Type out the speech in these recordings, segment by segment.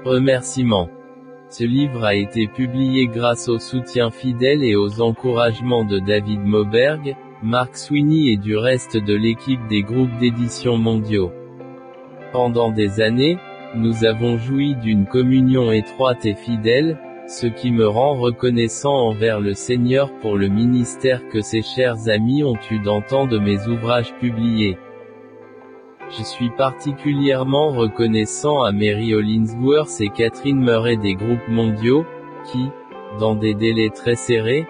Remerciements. Ce livre a été publié grâce au soutien fidèle et aux encouragements de David Moberg, Mark Sweeney et du reste de l'équipe des groupes d'édition mondiaux. Pendant des années, nous avons joui d'une communion étroite et fidèle, ce qui me rend reconnaissant envers le Seigneur pour le ministère que ces chers amis ont eu dans tant de mes ouvrages publiés. Je suis particulièrement reconnaissant à Mary Hollingsworth et Catherine Murray des groupes mondiaux, qui, dans des délais très serrés,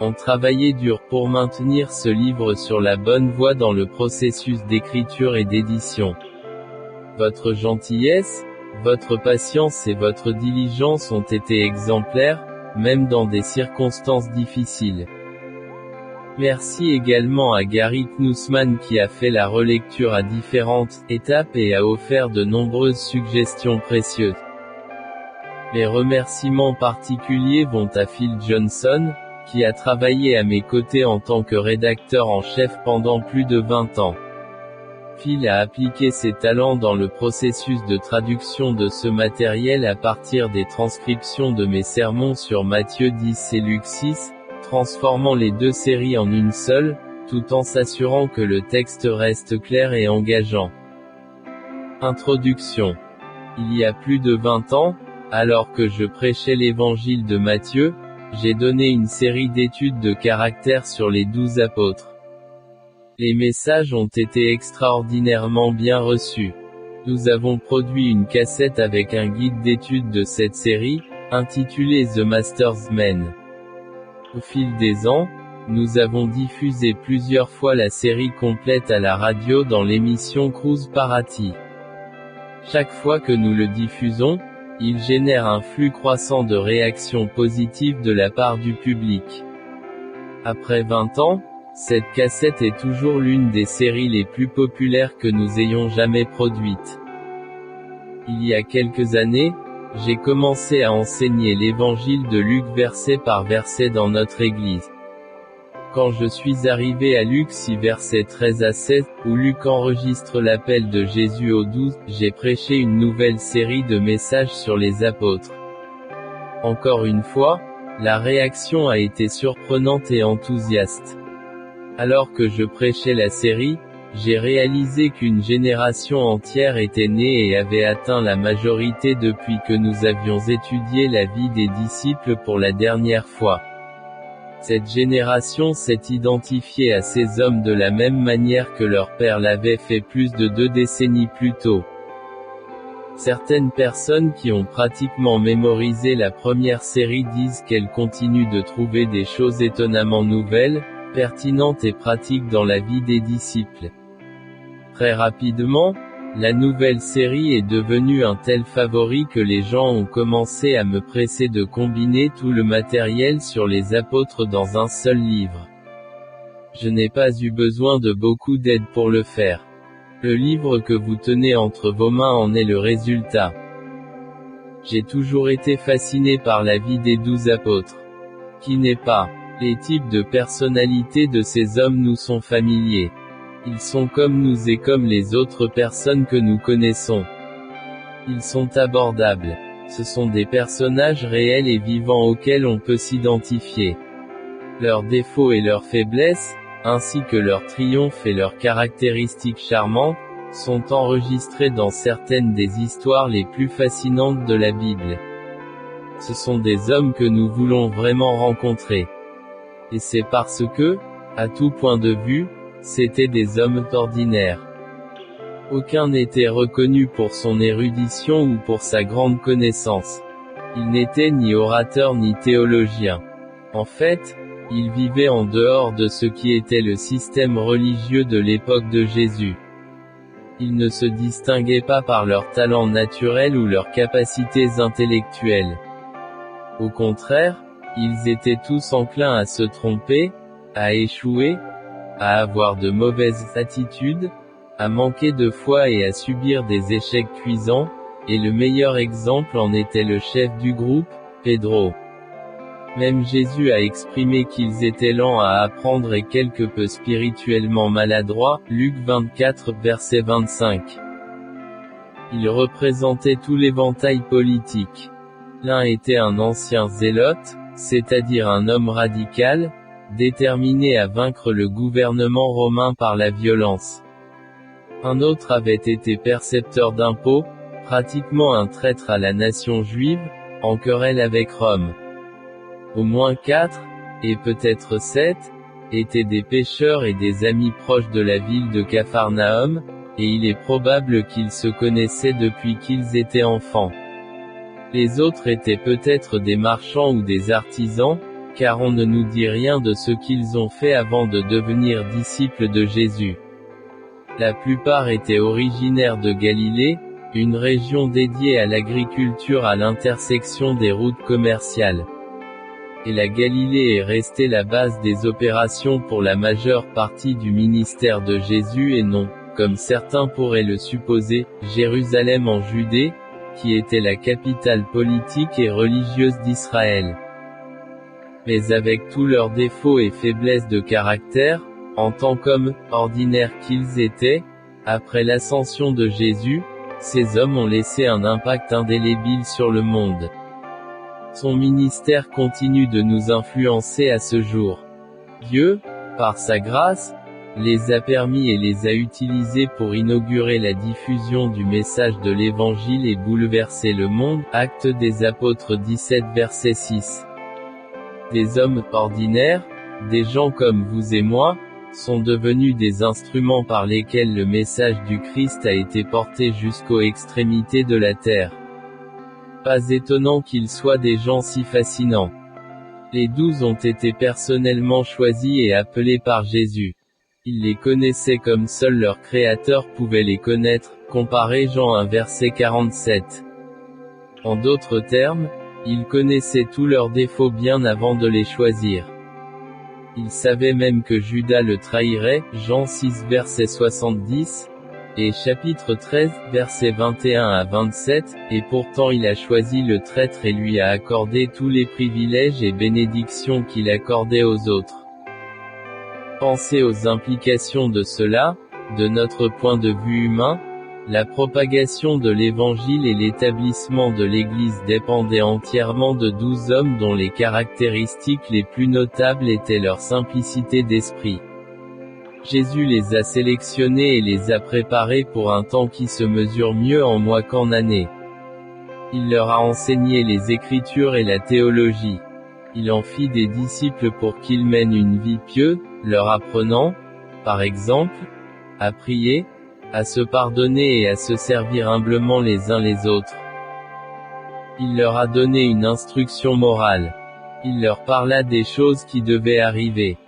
ont travaillé dur pour maintenir ce livre sur la bonne voie dans le processus d'écriture et d'édition. Votre gentillesse, votre patience et votre diligence ont été exemplaires, même dans des circonstances difficiles. Merci également à Gary Knussman qui a fait la relecture à différentes étapes et a offert de nombreuses suggestions précieuses. Mes remerciements particuliers vont à Phil Johnson, qui a travaillé à mes côtés en tant que rédacteur en chef pendant plus de 20 ans. Phil a appliqué ses talents dans le processus de traduction de ce matériel à partir des transcriptions de mes sermons sur Matthieu 10 et Luc 6, transformant les deux séries en une seule, tout en s'assurant que le texte reste clair et engageant. Introduction. Il y a plus de 20 ans, alors que je prêchais l'évangile de Matthieu, j'ai donné une série d'études de caractère sur les 12 apôtres. Les messages ont été extraordinairement bien reçus. Nous avons produit une cassette avec un guide d'études de cette série, intitulé The Master's Men. Au fil des ans, nous avons diffusé plusieurs fois la série complète à la radio dans l'émission Cruise Parati. Chaque fois que nous le diffusons, il génère un flux croissant de réactions positives de la part du public. Après 20 ans, cette cassette est toujours l'une des séries les plus populaires que nous ayons jamais produites. Il y a quelques années, j'ai commencé à enseigner l'évangile de Luc verset par verset dans notre église. Quand je suis arrivé à Luc 6 versets 13 à 16, où Luc enregistre l'appel de Jésus aux 12, j'ai prêché une nouvelle série de messages sur les apôtres. Encore une fois, la réaction a été surprenante et enthousiaste. Alors que je prêchais la série, j'ai réalisé qu'une génération entière était née et avait atteint la majorité depuis que nous avions étudié la vie des disciples pour la dernière fois. Cette génération s'est identifiée à ces hommes de la même manière que leur père l'avait fait plus de 2 décennies plus tôt. Certaines personnes qui ont pratiquement mémorisé la première série disent qu'elles continuent de trouver des choses étonnamment nouvelles, pertinentes et pratiques dans la vie des disciples. Très rapidement, la nouvelle série est devenue un tel favori que les gens ont commencé à me presser de combiner tout le matériel sur les apôtres dans un seul livre. Je n'ai pas eu besoin de beaucoup d'aide pour le faire. Le livre que vous tenez entre vos mains en est le résultat. J'ai toujours été fasciné par la vie des 12 apôtres. Qui n'est pas? Les types de personnalités de ces hommes nous sont familiers. Ils sont comme nous et comme les autres personnes que nous connaissons. Ils sont abordables. Ce sont des personnages réels et vivants auxquels on peut s'identifier. Leurs défauts et leurs faiblesses, ainsi que leurs triomphes et leurs caractéristiques charmantes, sont enregistrés dans certaines des histoires les plus fascinantes de la Bible. Ce sont des hommes que nous voulons vraiment rencontrer. Et c'est parce que, à tout point de vue, c'étaient des hommes ordinaires. Aucun n'était reconnu pour son érudition ou pour sa grande connaissance. Il n'était ni orateur ni théologien. En fait, il vivait en dehors de ce qui était le système religieux de l'époque de Jésus. Ils ne se distinguaient pas par leurs talents naturels ou leurs capacités intellectuelles. Au contraire, ils étaient tous enclins à se tromper, à échouer, à avoir de mauvaises attitudes, à manquer de foi et à subir des échecs cuisants, et le meilleur exemple en était le chef du groupe, Pedro. Même Jésus a exprimé qu'ils étaient lents à apprendre et quelque peu spirituellement maladroits, Luc 24 verset 25. Ils représentaient tout l'éventail politique. L'un était un ancien zélote, c'est-à-dire un homme radical, déterminé à vaincre le gouvernement romain par la violence. Un autre avait été percepteur d'impôts, pratiquement un traître à la nation juive, en querelle avec Rome. Au moins 4, et peut-être 7, étaient des pêcheurs et des amis proches de la ville de Capharnaüm, et il est probable qu'ils se connaissaient depuis qu'ils étaient enfants. Les autres étaient peut-être des marchands ou des artisans, car on ne nous dit rien de ce qu'ils ont fait avant de devenir disciples de Jésus. La plupart étaient originaires de Galilée, une région dédiée à l'agriculture à l'intersection des routes commerciales. Et la Galilée est restée la base des opérations pour la majeure partie du ministère de Jésus et non, comme certains pourraient le supposer, Jérusalem en Judée, qui était la capitale politique et religieuse d'Israël. Mais avec tous leurs défauts et faiblesses de caractère, en tant qu'hommes ordinaires qu'ils étaient, après l'ascension de Jésus, ces hommes ont laissé un impact indélébile sur le monde. Son ministère continue de nous influencer à ce jour. Dieu, par sa grâce, les a permis et les a utilisés pour inaugurer la diffusion du message de l'Évangile et bouleverser le monde. Actes des Apôtres 17 verset 6. Des hommes ordinaires, des gens comme vous et moi, sont devenus des instruments par lesquels le message du Christ a été porté jusqu'aux extrémités de la terre. Pas étonnant qu'ils soient des gens si fascinants. Les 12 ont été personnellement choisis et appelés par Jésus. Ils les connaissaient comme seul leur Créateur pouvait les connaître, comparé Jean 1 verset 47. En d'autres termes, ils connaissaient tous leurs défauts bien avant de les choisir. Ils savaient même que Judas le trahirait, Jean 6 verset 70, et chapitre 13, versets 21 à 27, et pourtant il a choisi le traître et lui a accordé tous les privilèges et bénédictions qu'il accordait aux autres. Pensez aux implications de cela, de notre point de vue humain. La propagation de l'Évangile et l'établissement de l'Église dépendaient entièrement de 12 hommes dont les caractéristiques les plus notables étaient leur simplicité d'esprit. Jésus les a sélectionnés et les a préparés pour un temps qui se mesure mieux en mois qu'en années. Il leur a enseigné les Écritures et la théologie. Il en fit des disciples pour qu'ils mènent une vie pieuse, leur apprenant, par exemple, à prier, à se pardonner et à se servir humblement les uns les autres. Il leur a donné une instruction morale. Il leur parla des choses qui devaient arriver.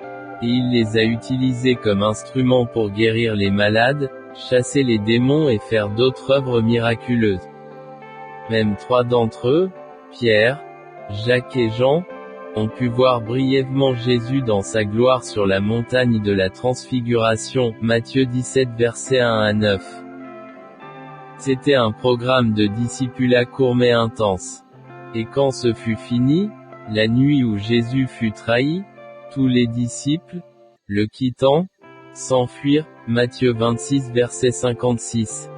Et il les a utilisés comme instruments pour guérir les malades, chasser les démons et faire d'autres œuvres miraculeuses. Même 3 d'entre eux, Pierre, Jacques et Jean, ont pu voir brièvement Jésus dans sa gloire sur la montagne de la Transfiguration, Matthieu 17 versets 1 à 9. C'était un programme de discipulat court mais intense. Et quand ce fut fini, la nuit où Jésus fut trahi, tous les disciples, le quittant, s'enfuirent, Matthieu 26 verset 56.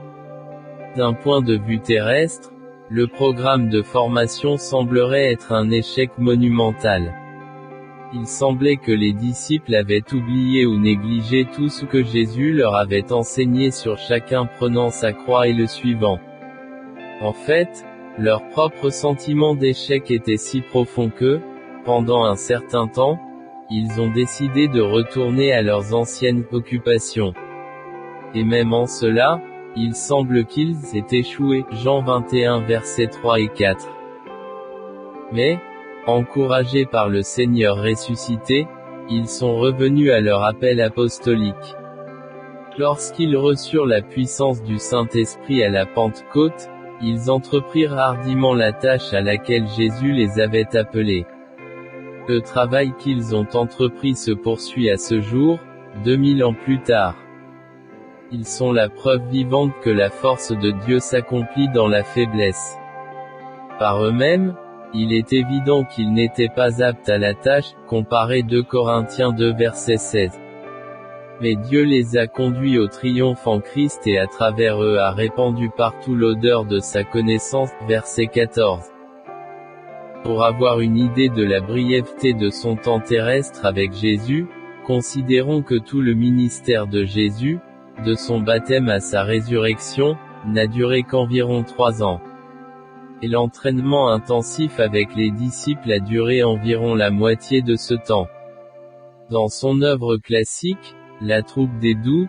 D'un point de vue terrestre, le programme de formation semblerait être un échec monumental. Il semblait que les disciples avaient oublié ou négligé tout ce que Jésus leur avait enseigné sur chacun prenant sa croix et le suivant. En fait, leur propre sentiment d'échec était si profond que, pendant un certain temps, ils ont décidé de retourner à leurs anciennes occupations. Et même en cela, il semble qu'ils aient échoué, Jean 21 versets 3 et 4. Mais, encouragés par le Seigneur ressuscité, ils sont revenus à leur appel apostolique. Lorsqu'ils reçurent la puissance du Saint-Esprit à la Pentecôte, ils entreprirent hardiment la tâche à laquelle Jésus les avait appelés. Le travail qu'ils ont entrepris se poursuit à ce jour, 2000 ans plus tard. Ils sont la preuve vivante que la force de Dieu s'accomplit dans la faiblesse. Par eux-mêmes, il est évident qu'ils n'étaient pas aptes à la tâche, comparé 2 Corinthiens 2 verset 16. Mais Dieu les a conduits au triomphe en Christ et à travers eux a répandu partout l'odeur de sa connaissance. Verset 14. Pour avoir une idée de la brièveté de son temps terrestre avec Jésus, considérons que tout le ministère de Jésus, de son baptême à sa résurrection, n'a duré qu'environ 3 ans. Et l'entraînement intensif avec les disciples a duré environ la moitié de ce temps. Dans son œuvre classique, La troupe des 12,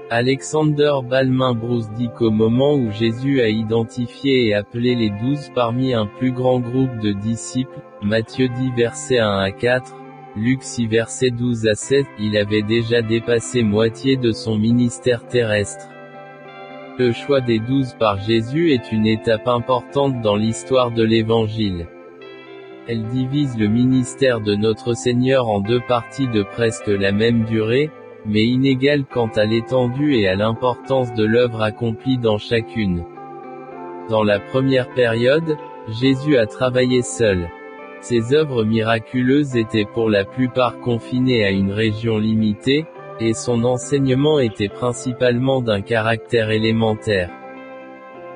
Alexander Balmain Bruce dit qu'au moment où Jésus a identifié et appelé les 12 parmi un plus grand groupe de disciples, Matthieu 10 versets 1 à 4, Luc 6 versets 12 à 16, il avait déjà dépassé moitié de son ministère terrestre. Le choix des 12 par Jésus est une étape importante dans l'histoire de l'Évangile. Elle divise le ministère de notre Seigneur en 2 parties de presque la même durée, mais inégales quant à l'étendue et à l'importance de l'œuvre accomplie dans chacune. Dans la première période, Jésus a travaillé seul. Ses œuvres miraculeuses étaient pour la plupart confinées à une région limitée, et son enseignement était principalement d'un caractère élémentaire.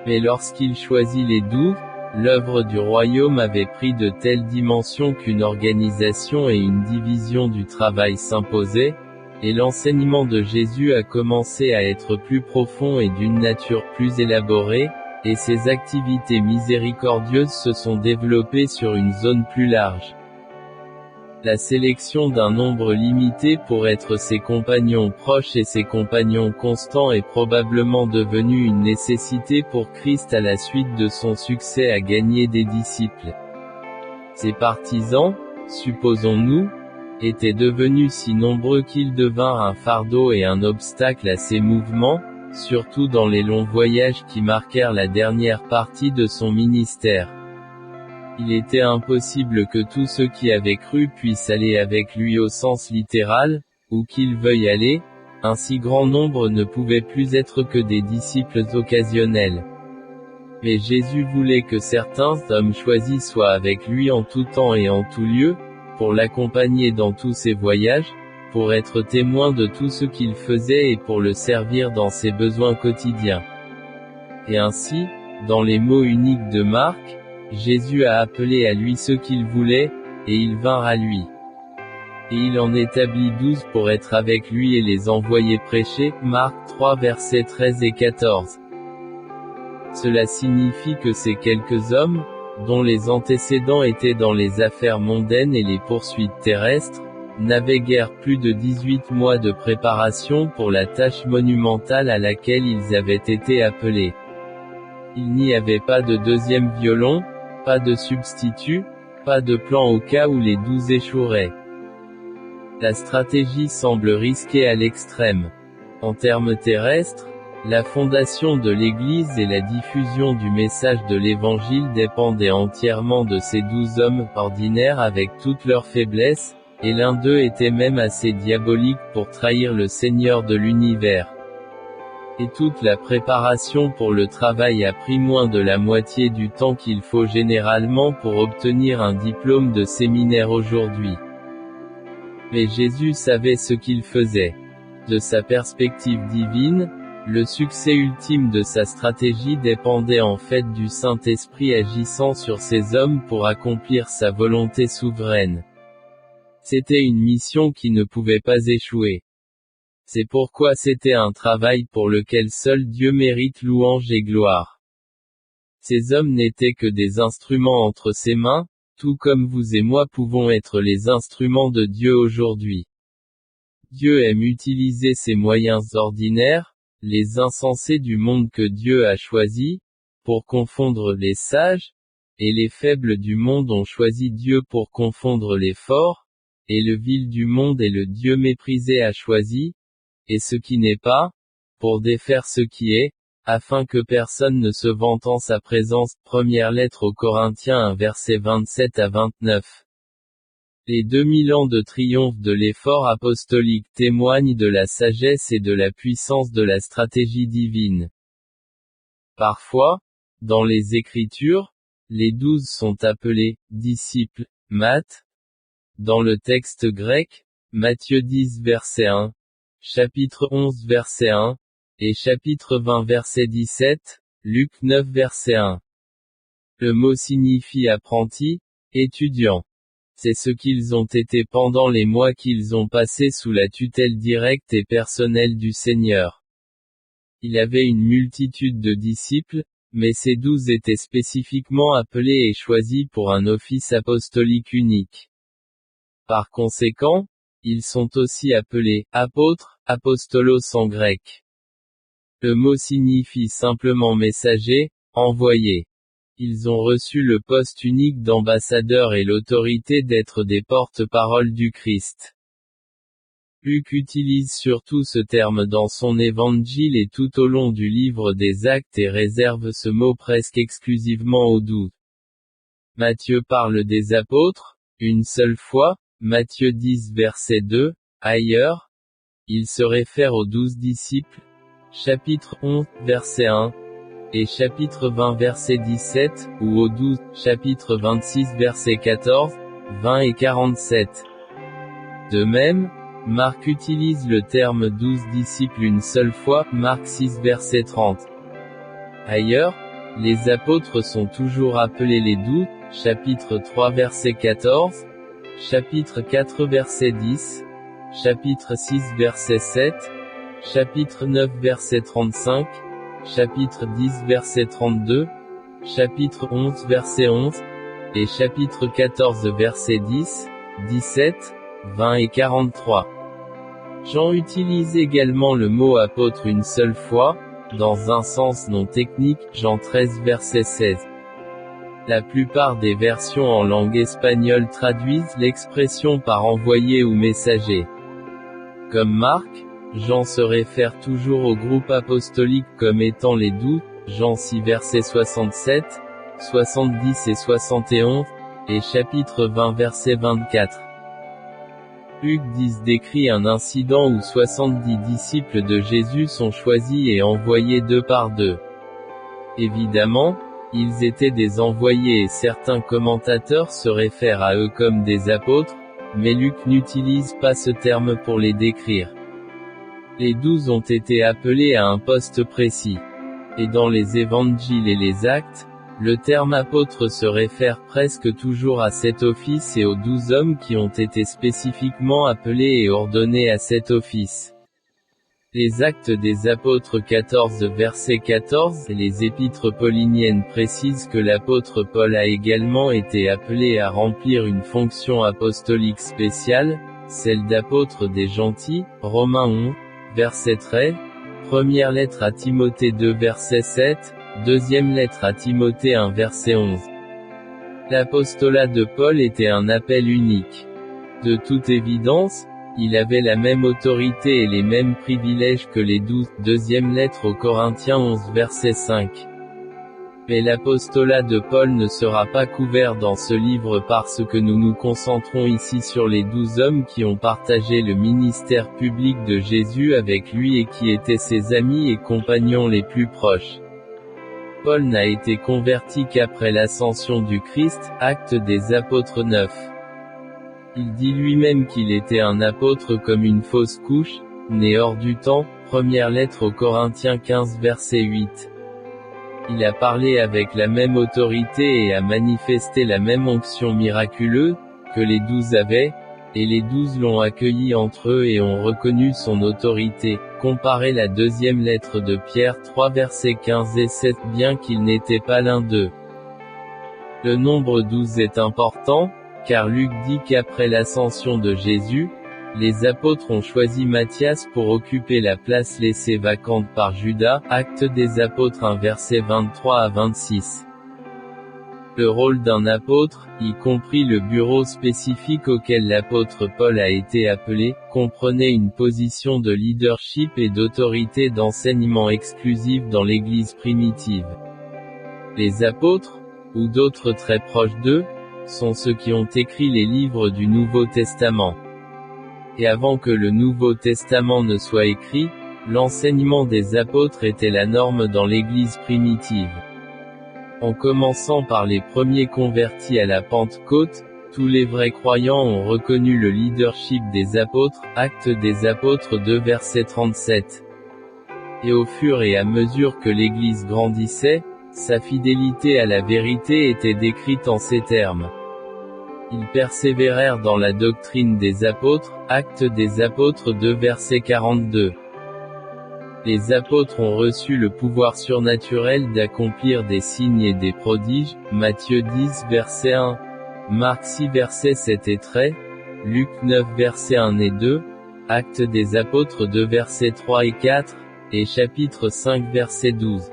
Mais lorsqu'il choisit les 12, l'œuvre du royaume avait pris de telles dimensions qu'une organisation et une division du travail s'imposaient, et l'enseignement de Jésus a commencé à être plus profond et d'une nature plus élaborée, et ses activités miséricordieuses se sont développées sur une zone plus large. La sélection d'un nombre limité pour être ses compagnons proches et ses compagnons constants est probablement devenue une nécessité pour Christ à la suite de son succès à gagner des disciples. Ses partisans, supposons-nous, étaient devenus si nombreux qu'ils devinrent un fardeau et un obstacle à ses mouvements, surtout dans les longs voyages qui marquèrent la dernière partie de son ministère. Il était impossible que tous ceux qui avaient cru puissent aller avec lui au sens littéral, ou qu'ils veuillent aller, un si grand nombre ne pouvait plus être que des disciples occasionnels. Mais Jésus voulait que certains hommes choisis soient avec lui en tout temps et en tout lieu, pour l'accompagner dans tous ses voyages, pour être témoins de tout ce qu'il faisait et pour le servir dans ses besoins quotidiens. Et ainsi, dans les mots uniques de Marc, Jésus a appelé à lui ceux qu'il voulait, et ils vinrent à lui. Et il en établit 12 pour être avec lui et les envoyer prêcher. Marc 3 versets 13 et 14. Cela signifie que ces quelques hommes, dont les antécédents étaient dans les affaires mondaines et les poursuites terrestres, n'avaient guère plus de 18 mois de préparation pour la tâche monumentale à laquelle ils avaient été appelés. Il n'y avait pas de deuxième violon, pas de substitut, pas de plan au cas où les 12 échoueraient. La stratégie semble risquée à l'extrême. En termes terrestres, la fondation de l'Église et la diffusion du message de l'Évangile dépendaient entièrement de ces 12 hommes ordinaires avec toutes leurs faiblesses, et l'un d'eux était même assez diabolique pour trahir le Seigneur de l'univers. Et toute la préparation pour le travail a pris moins de la moitié du temps qu'il faut généralement pour obtenir un diplôme de séminaire aujourd'hui. Mais Jésus savait ce qu'il faisait. De sa perspective divine, le succès ultime de sa stratégie dépendait en fait du Saint-Esprit agissant sur ces hommes pour accomplir sa volonté souveraine. C'était une mission qui ne pouvait pas échouer. C'est pourquoi c'était un travail pour lequel seul Dieu mérite louange et gloire. Ces hommes n'étaient que des instruments entre ses mains, tout comme vous et moi pouvons être les instruments de Dieu aujourd'hui. Dieu aime utiliser ses moyens ordinaires, les insensés du monde que Dieu a choisis, pour confondre les sages, et les faibles du monde ont choisi Dieu pour confondre les forts, et le vil du monde et le Dieu méprisé a choisi, et ce qui n'est pas, pour défaire ce qui est, afin que personne ne se vante en sa présence. Première lettre aux Corinthiens 1 versets 27 à 29. Les 2000 ans de triomphe de l'effort apostolique témoignent de la sagesse et de la puissance de la stratégie divine. Parfois, dans les Écritures, les 12 sont appelés « disciples », Matt. Dans le texte grec, Matthieu 10 verset 1, chapitre 11 verset 1, et chapitre 20 verset 17, Luc 9 verset 1. Le mot signifie apprenti, étudiant. C'est ce qu'ils ont été pendant les mois qu'ils ont passés sous la tutelle directe et personnelle du Seigneur. Il avait une multitude de disciples, mais ces 12 étaient spécifiquement appelés et choisis pour un office apostolique unique. Par conséquent, ils sont aussi appelés apôtres, apostolos en grec. Le mot signifie simplement messager, envoyé. Ils ont reçu le poste unique d'ambassadeur et l'autorité d'être des porte-paroles du Christ. Luc utilise surtout ce terme dans son évangile et tout au long du livre des Actes et réserve ce mot presque exclusivement aux 12. Matthieu parle des apôtres, une seule fois, Matthieu 10 verset 2, ailleurs, il se réfère aux 12 disciples, chapitre 11, verset 1, et chapitre 20 verset 17, ou aux 12, chapitre 26 verset 14, 20 et 47. De même, Marc utilise le terme 12 disciples une seule fois, Marc 6 verset 30. Ailleurs, les apôtres sont toujours appelés les 12, chapitre 3 verset 14, chapitre 4 verset 10, chapitre 6 verset 7, chapitre 9 verset 35, chapitre 10 verset 32, chapitre 11 verset 11, et chapitre 14 verset 10, 17, 20 et 43. Jean utilise également le mot apôtre une seule fois, dans un sens non technique, Jean 13 verset 16. La plupart des versions en langue espagnole traduisent l'expression par envoyé ou messager. Comme Marc, Jean se réfère toujours au groupe apostolique comme étant les 12, Jean 6 verset 67, 70 et 71, et chapitre 20 verset 24. Luc 10 décrit un incident où 70 disciples de Jésus sont choisis et envoyés deux par deux. Évidemment, ils étaient des envoyés et certains commentateurs se réfèrent à eux comme des apôtres, mais Luc n'utilise pas ce terme pour les décrire. Les 12 ont été appelés à un poste précis. Et dans les évangiles et les actes, le terme apôtre se réfère presque toujours à cet office et aux 12 hommes qui ont été spécifiquement appelés et ordonnés à cet office. Les Actes des Apôtres 14 verset 14 et les Épîtres pauliniennes précisent que l'apôtre Paul a également été appelé à remplir une fonction apostolique spéciale, celle d'apôtre des gentils, Romains 11, verset 13, première lettre à Timothée 2 verset 7, deuxième lettre à Timothée 1 verset 11. L'apostolat de Paul était un appel unique. De toute évidence, il avait la même autorité et les mêmes privilèges que les 12, deuxième lettre aux Corinthiens 11 verset 5. Mais l'apostolat de Paul ne sera pas couvert dans ce livre parce que nous nous concentrons ici sur les 12 hommes qui ont partagé le ministère public de Jésus avec lui et qui étaient ses amis et compagnons les plus proches. Paul n'a été converti qu'après l'ascension du Christ, Actes des Apôtres 9. Il dit lui-même qu'il était un apôtre comme une fausse couche, né hors du temps, première lettre aux Corinthiens 15 verset 8. Il a parlé avec la même autorité et a manifesté la même onction miraculeuse, que les 12 avaient, et les 12 l'ont accueilli entre eux et ont reconnu son autorité. Comparez la deuxième lettre de Pierre 3 versets 15 et 7 bien qu'il n'était pas l'un d'eux. Le nombre 12 est important, car Luc dit qu'après l'ascension de Jésus, les apôtres ont choisi Matthias pour occuper la place laissée vacante par Judas, Actes des Apôtres 1 verset 23 à 26. Le rôle d'un apôtre, y compris le bureau spécifique auquel l'apôtre Paul a été appelé, comprenait une position de leadership et d'autorité d'enseignement exclusive dans l'Église primitive. Les apôtres, ou d'autres très proches d'eux, sont ceux qui ont écrit les livres du Nouveau Testament. Et avant que le Nouveau Testament ne soit écrit, l'enseignement des apôtres était la norme dans l'Église primitive. En commençant par les premiers convertis à la Pentecôte, Tous les vrais croyants ont reconnu le leadership des apôtres, Actes des Apôtres 2 verset 37. Et au fur et à mesure que l'Église grandissait, sa fidélité à la vérité était décrite en ces termes. Ils persévérèrent dans la doctrine des apôtres, Actes des Apôtres 2 verset 42. Les apôtres ont reçu le pouvoir surnaturel d'accomplir des signes et des prodiges, Matthieu 10 verset 1, Marc 6 verset 7 et 13, Luc 9 verset 1 et 2, Actes des Apôtres 2 verset 3 et 4, et chapitre 5 verset 12.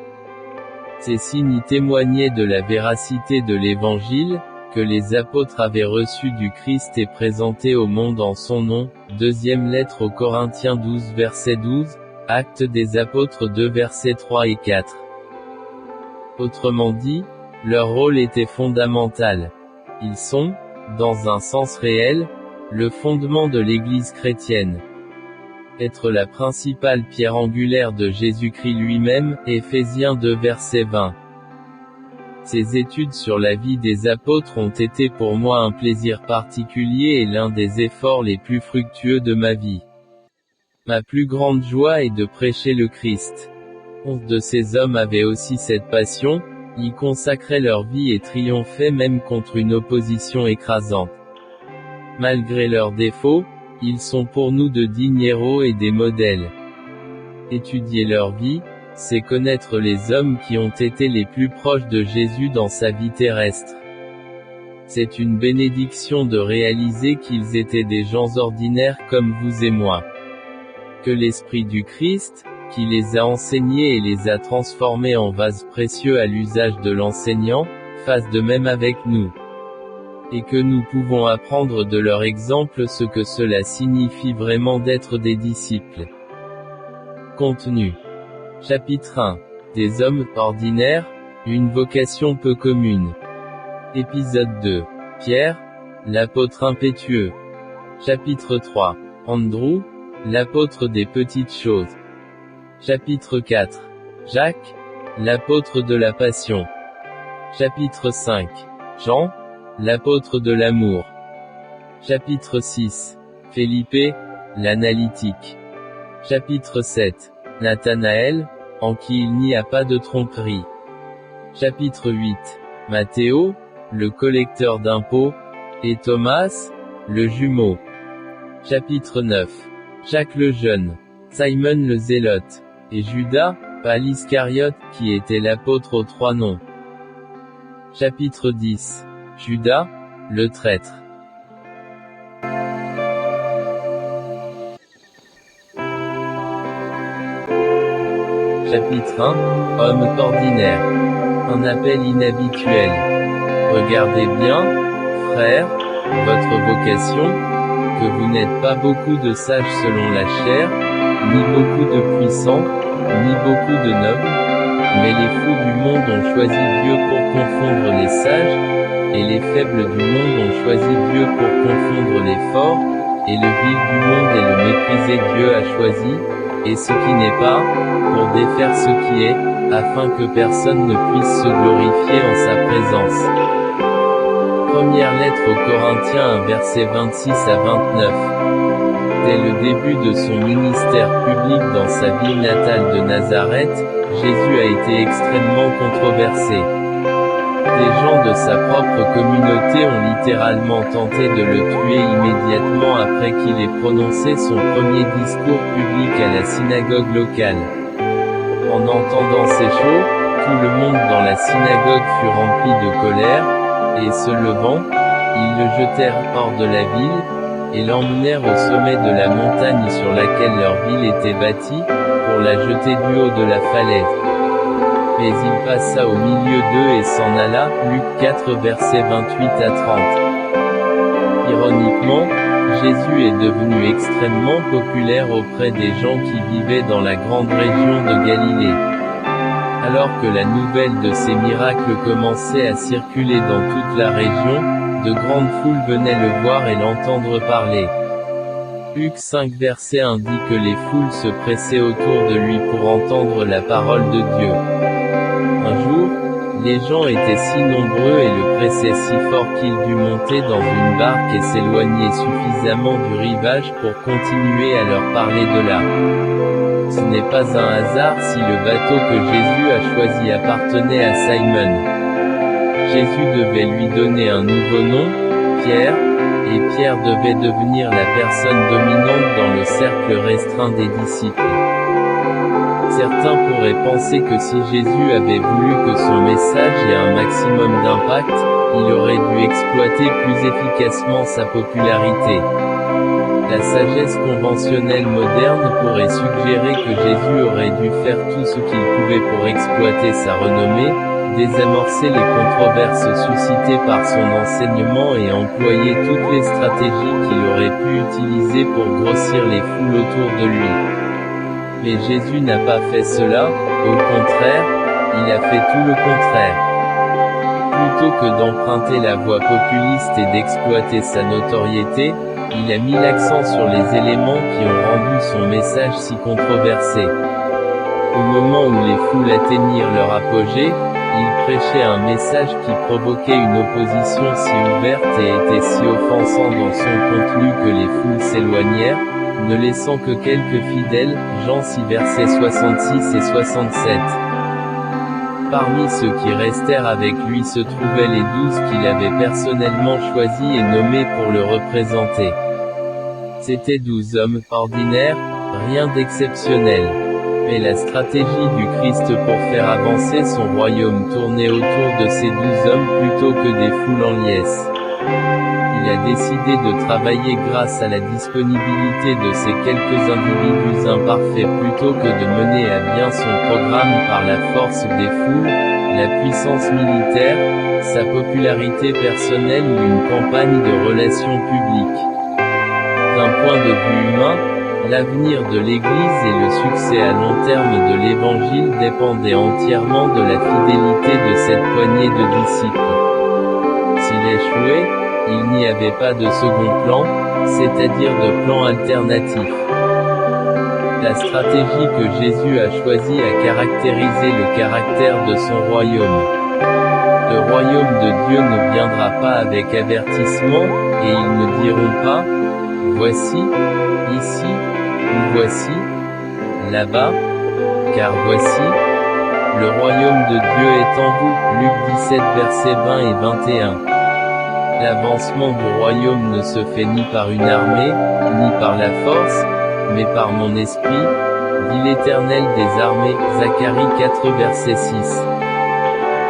Ces signes y témoignaient de la véracité de l'Évangile, que les apôtres avaient reçu du Christ et présenté au monde en son nom, deuxième lettre aux Corinthiens 12 verset 12, Actes des Apôtres 2 verset 3 et 4. Autrement dit, leur rôle était fondamental. Ils sont, dans un sens réel, le fondement de l'Église chrétienne. Être la principale pierre angulaire de Jésus-Christ lui-même, Éphésiens 2 verset 20. Ces études sur la vie des apôtres ont été pour moi un plaisir particulier et l'un des efforts les plus fructueux de ma vie. Ma plus grande joie est de prêcher le Christ. 11 de ces hommes avaient aussi cette passion, y consacraient leur vie et triomphaient même contre une opposition écrasante. Malgré leurs défauts, ils sont pour nous de dignes héros et des modèles. Étudier leur vie, c'est connaître les hommes qui ont été les plus proches de Jésus dans sa vie terrestre. C'est une bénédiction de réaliser qu'ils étaient des gens ordinaires comme vous et moi. Que l'Esprit du Christ, qui les a enseignés et les a transformés en vases précieux à l'usage de l'enseignant, fasse de même avec nous. Et que nous pouvons apprendre de leur exemple ce que cela signifie vraiment d'être des disciples. Contenu. Chapitre 1. Des hommes ordinaires, une vocation peu commune. Épisode 2. Pierre, l'apôtre impétueux. Chapitre 3. Andrew, l'apôtre des petites choses. Chapitre 4. Jacques, l'apôtre de la passion. Chapitre 5. Jean, l'apôtre de l'amour. Chapitre 6. Philippe, l'analytique. Chapitre 7. Nathanaël, en qui il n'y a pas de tromperie. Chapitre 8. Matthéo, le collecteur d'impôts, et Thomas, le jumeau. Chapitre 9. Jacques le jeune, Simon le zélote, et Judas, pas l'Iscariote, qui était l'apôtre aux 3 noms. Chapitre 10. Judas, le traître. Chapitre 1. Homme ordinaire. Un appel inhabituel. Regardez bien, frères, votre vocation, que vous n'êtes pas beaucoup de sages selon la chair, ni beaucoup de puissants, ni beaucoup de nobles, mais les fous du monde ont choisi Dieu pour confondre les sages, et les faibles du monde ont choisi Dieu pour confondre les forts, et le vil du monde et le méprisé Dieu a choisi, et ce qui n'est pas, pour défaire ce qui est, afin que personne ne puisse se glorifier en sa présence. Première lettre aux Corinthiens 1 verset 26 à 29. Dès le début de son ministère public dans sa ville natale de Nazareth, Jésus a été extrêmement controversé. Des gens de sa propre communauté ont littéralement tenté de le tuer immédiatement après qu'il ait prononcé son premier discours public à la synagogue locale. En entendant ces choses, tout le monde dans la synagogue fut rempli de colère, et se levant, ils le jetèrent hors de la ville, et l'emmenèrent au sommet de la montagne sur laquelle leur ville était bâtie, pour la jeter du haut de la falaise. Mais il passa au milieu d'eux et s'en alla, Luc 4 versets 28 à 30. Ironiquement, Jésus est devenu extrêmement populaire auprès des gens qui vivaient dans la grande région de Galilée. Alors que la nouvelle de ces miracles commençait à circuler dans toute la région, de grandes foules venaient le voir et l'entendre parler. Luc 5 verset 1 dit que les foules se pressaient autour de lui pour entendre la parole de Dieu. Un jour, Les gens étaient si nombreux et le pressaient si fort qu'il dut monter dans une barque et s'éloigner suffisamment du rivage pour continuer à leur parler de là. Ce n'est pas un hasard si le bateau que Jésus a choisi appartenait à Simon. Jésus devait lui donner un nouveau nom, Pierre, et Pierre devait devenir la personne dominante dans le cercle restreint des disciples. Certains pourraient penser que si Jésus avait voulu que son message ait un maximum d'impact, il aurait dû exploiter plus efficacement sa popularité. La sagesse conventionnelle moderne pourrait suggérer que Jésus aurait dû faire tout ce qu'il pouvait pour exploiter sa renommée, désamorcer les controverses suscitées par son enseignement et employer toutes les stratégies qu'il aurait pu utiliser pour grossir les foules autour de lui. Mais Jésus n'a pas fait cela, au contraire, il a fait tout le contraire. Plutôt que d'emprunter la voie populiste et d'exploiter sa notoriété, il a mis l'accent sur les éléments qui ont rendu son message si controversé. Au moment où les foules atteignirent leur apogée, il prêchait un message qui provoquait une opposition si ouverte et était si offensant dans son contenu que les foules s'éloignèrent, ne laissant que quelques fidèles. Jean 6 versets 66 et 67. Parmi ceux qui restèrent avec lui se trouvaient les 12 qu'il avait personnellement choisis et nommés pour le représenter. C'étaient 12 hommes ordinaires, rien d'exceptionnel. Mais la stratégie du Christ pour faire avancer son royaume tournait autour de ces 12 hommes plutôt que des foules en liesse. Il a décidé de travailler grâce à la disponibilité de ces quelques individus imparfaits plutôt que de mener à bien son programme par la force des foules, la puissance militaire, sa popularité personnelle ou une campagne de relations publiques. D'un point de vue humain, l'avenir de l'Église et le succès à long terme de l'Évangile dépendaient entièrement de la fidélité de cette poignée de disciples. S'il échouait, il n'y avait pas de second plan, c'est-à-dire de plan alternatif. La stratégie que Jésus a choisie a caractérisé le caractère de son royaume. Le royaume de Dieu ne viendra pas avec avertissement, et ils ne diront pas « Voici, ici » ou « Voici, là-bas », car voici, le royaume de Dieu est en vous. Luc 17 versets 20 et 21. L'avancement du royaume ne se fait ni par une armée, ni par la force, mais par mon esprit, dit l'Éternel des armées. Zacharie 4 verset 6.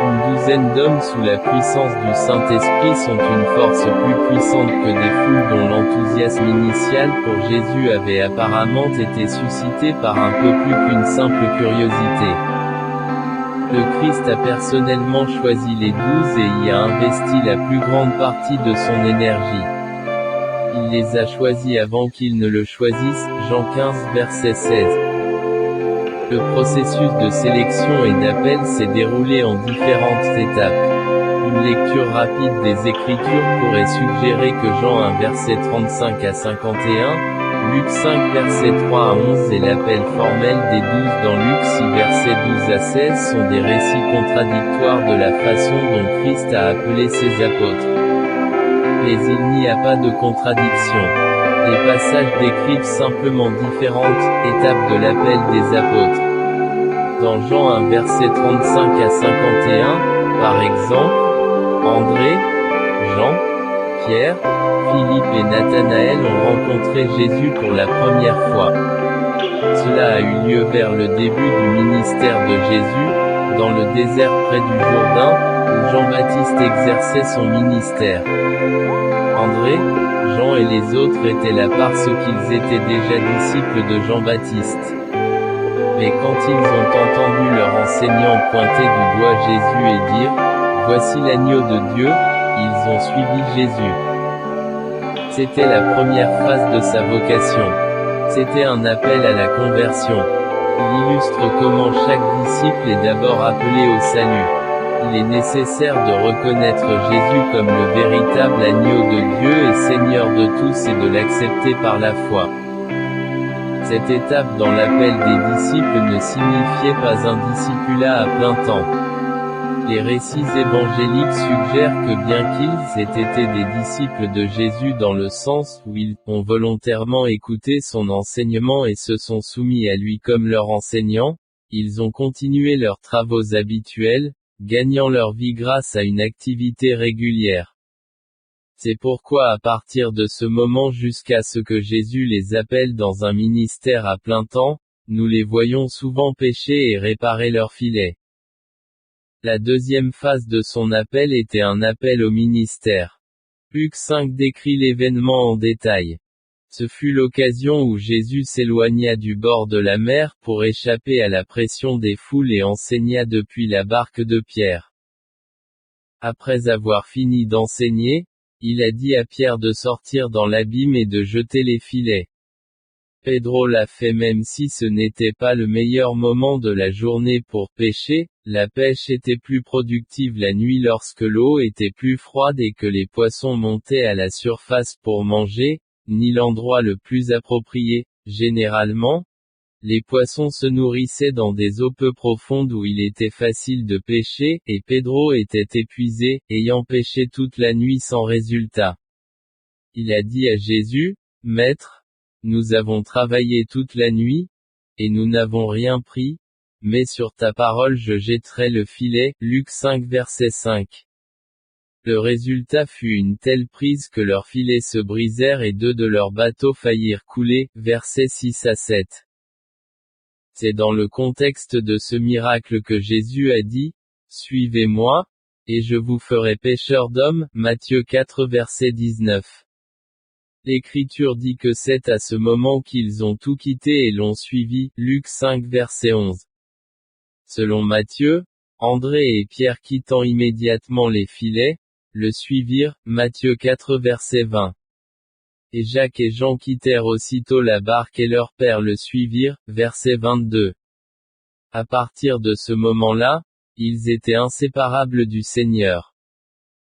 Une douzaine d'hommes sous la puissance du Saint-Esprit sont une force plus puissante que des foules dont l'enthousiasme initial pour Jésus avait apparemment été suscité par un peu plus qu'une simple curiosité. Le Christ a personnellement choisi les 12 et y a investi la plus grande partie de son énergie. Il les a choisis avant qu'ils ne le choisissent. Jean 15 verset 16. Le processus de sélection et d'appel s'est déroulé en différentes étapes. Une lecture rapide des Écritures pourrait suggérer que Jean 1 verset 35 à 51, Luc 5 verset 3 à 11 et l'appel formel des 12 dans Luc 6 verset 12 à 16 sont des récits contradictoires de la façon dont Christ a appelé ses apôtres. Mais il n'y a pas de contradiction. Les passages décrivent simplement différentes étapes de l'appel des apôtres. Dans Jean 1 verset 35 à 51, par exemple, André, Jean, Pierre, Philippe et Nathanaël ont rencontré Jésus pour la première fois. Cela a eu lieu vers le début du ministère de Jésus, dans le désert près du Jourdain, où Jean-Baptiste exerçait son ministère. André, Jean et les autres étaient là parce qu'ils étaient déjà disciples de Jean-Baptiste. Mais quand ils ont entendu leur enseignant pointer du doigt Jésus et dire « Voici l'agneau de Dieu », ils ont suivi Jésus. C'était la première phase de sa vocation. C'était un appel à la conversion. Il illustre comment chaque disciple est d'abord appelé au salut. Il est nécessaire de reconnaître Jésus comme le véritable agneau de Dieu et Seigneur de tous et de l'accepter par la foi. Cette étape dans l'appel des disciples ne signifiait pas un discipulat à plein temps. Les récits évangéliques suggèrent que bien qu'ils aient été des disciples de Jésus dans le sens où ils ont volontairement écouté son enseignement et se sont soumis à lui comme leur enseignant, ils ont continué leurs travaux habituels, gagnant leur vie grâce à une activité régulière. C'est pourquoi à partir de ce moment jusqu'à ce que Jésus les appelle dans un ministère à plein temps, nous les voyons souvent pêcher et réparer leurs filets. La deuxième phase de son appel était un appel au ministère. Luc 5 décrit l'événement en détail. Ce fut l'occasion où Jésus s'éloigna du bord de la mer pour échapper à la pression des foules et enseigna depuis la barque de Pierre. Après avoir fini d'enseigner, il a dit à Pierre de sortir dans l'abîme et de jeter les filets. Pedro l'a fait même si ce n'était pas le meilleur moment de la journée pour pêcher, la pêche était plus productive la nuit lorsque l'eau était plus froide et que les poissons montaient à la surface pour manger, ni l'endroit le plus approprié, généralement. Les poissons se nourrissaient dans des eaux peu profondes où il était facile de pêcher, et Pedro était épuisé, ayant pêché toute la nuit sans résultat. Il a dit à Jésus, « Maître, nous avons travaillé toute la nuit, et nous n'avons rien pris, mais sur ta parole je jetterai le filet. » Luc 5 verset 5. Le résultat fut une telle prise que leurs filets se brisèrent et 2 de leurs bateaux faillirent couler. Versets 6 à 7. C'est dans le contexte de ce miracle que Jésus a dit, « Suivez-moi, et je vous ferai pêcheurs d'hommes. » Matthieu 4 verset 19. L'Écriture dit que c'est à ce moment qu'ils ont tout quitté et l'ont suivi. Luc 5 verset 11. Selon Matthieu, André et Pierre quittant immédiatement les filets, le suivirent. Matthieu 4 verset 20. Et Jacques et Jean quittèrent aussitôt la barque et leur père le suivirent. Verset 22. À partir de ce moment-là, ils étaient inséparables du Seigneur.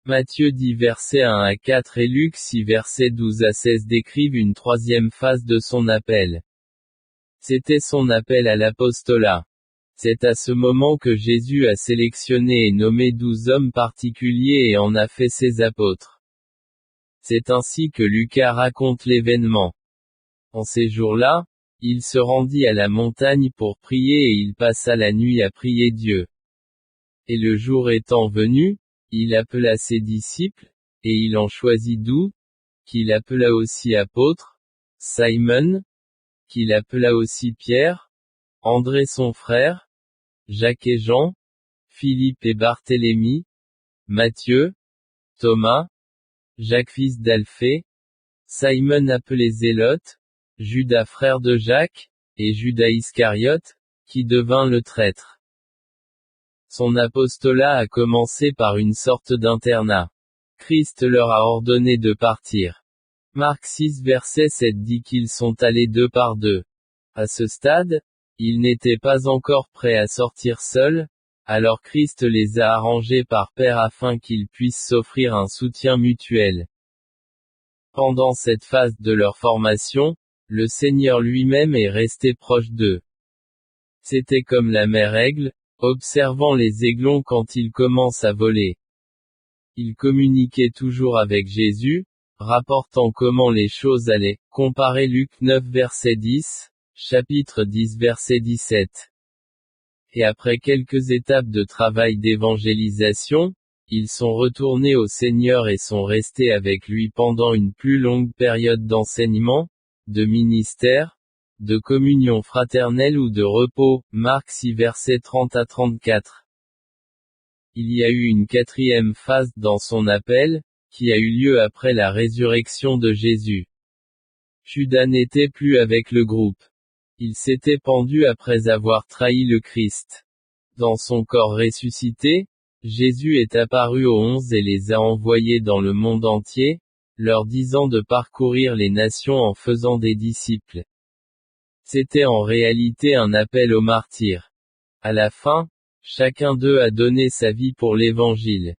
Matthieu 10 versets 1 à 4 et Luc 6 versets 12 à 16 décrivent une troisième phase de son appel. C'était son appel à l'apostolat. C'est à ce moment que Jésus a sélectionné et nommé 12 hommes particuliers et en a fait ses apôtres. C'est ainsi que Lucas raconte l'événement. En ces jours-là, il se rendit à la montagne pour prier et il passa la nuit à prier Dieu. Et le jour étant venu, il appela ses disciples, et il en choisit 12, qu'il appela aussi apôtres, Simon, qu'il appela aussi Pierre, André son frère, Jacques et Jean, Philippe et Barthélemy, Matthieu, Thomas, Jacques fils d'Alphée, Simon appelé Zélote, Judas frère de Jacques, et Judas Iscariote, qui devint le traître. Son apostolat a commencé par une sorte d'internat. Christ leur a ordonné de partir. Marc 6 verset 7 dit qu'ils sont allés 2 par 2. À ce stade, ils n'étaient pas encore prêts à sortir seuls, alors Christ les a arrangés par paire afin qu'ils puissent s'offrir un soutien mutuel. Pendant cette phase de leur formation, le Seigneur lui-même est resté proche d'eux. C'était comme la mère aigle, observant les aiglons quand ils commencent à voler. Il communiquait toujours avec Jésus, rapportant comment les choses allaient. Comparez Luc 9 verset 10, chapitre 10 verset 17. Et après quelques étapes de travail d'évangélisation, ils sont retournés au Seigneur et sont restés avec lui pendant une plus longue période d'enseignement, de ministère, de communion fraternelle ou de repos. Marc 6 versets 30 à 34. Il y a eu une quatrième phase dans son appel, qui a eu lieu après la résurrection de Jésus. Judas n'était plus avec le groupe. Il s'était pendu après avoir trahi le Christ. Dans son corps ressuscité, Jésus est apparu aux 11 et les a envoyés dans le monde entier, leur disant de parcourir les nations en faisant des disciples. C'était en réalité un appel aux martyrs. À la fin, chacun d'eux a donné sa vie pour l'Évangile.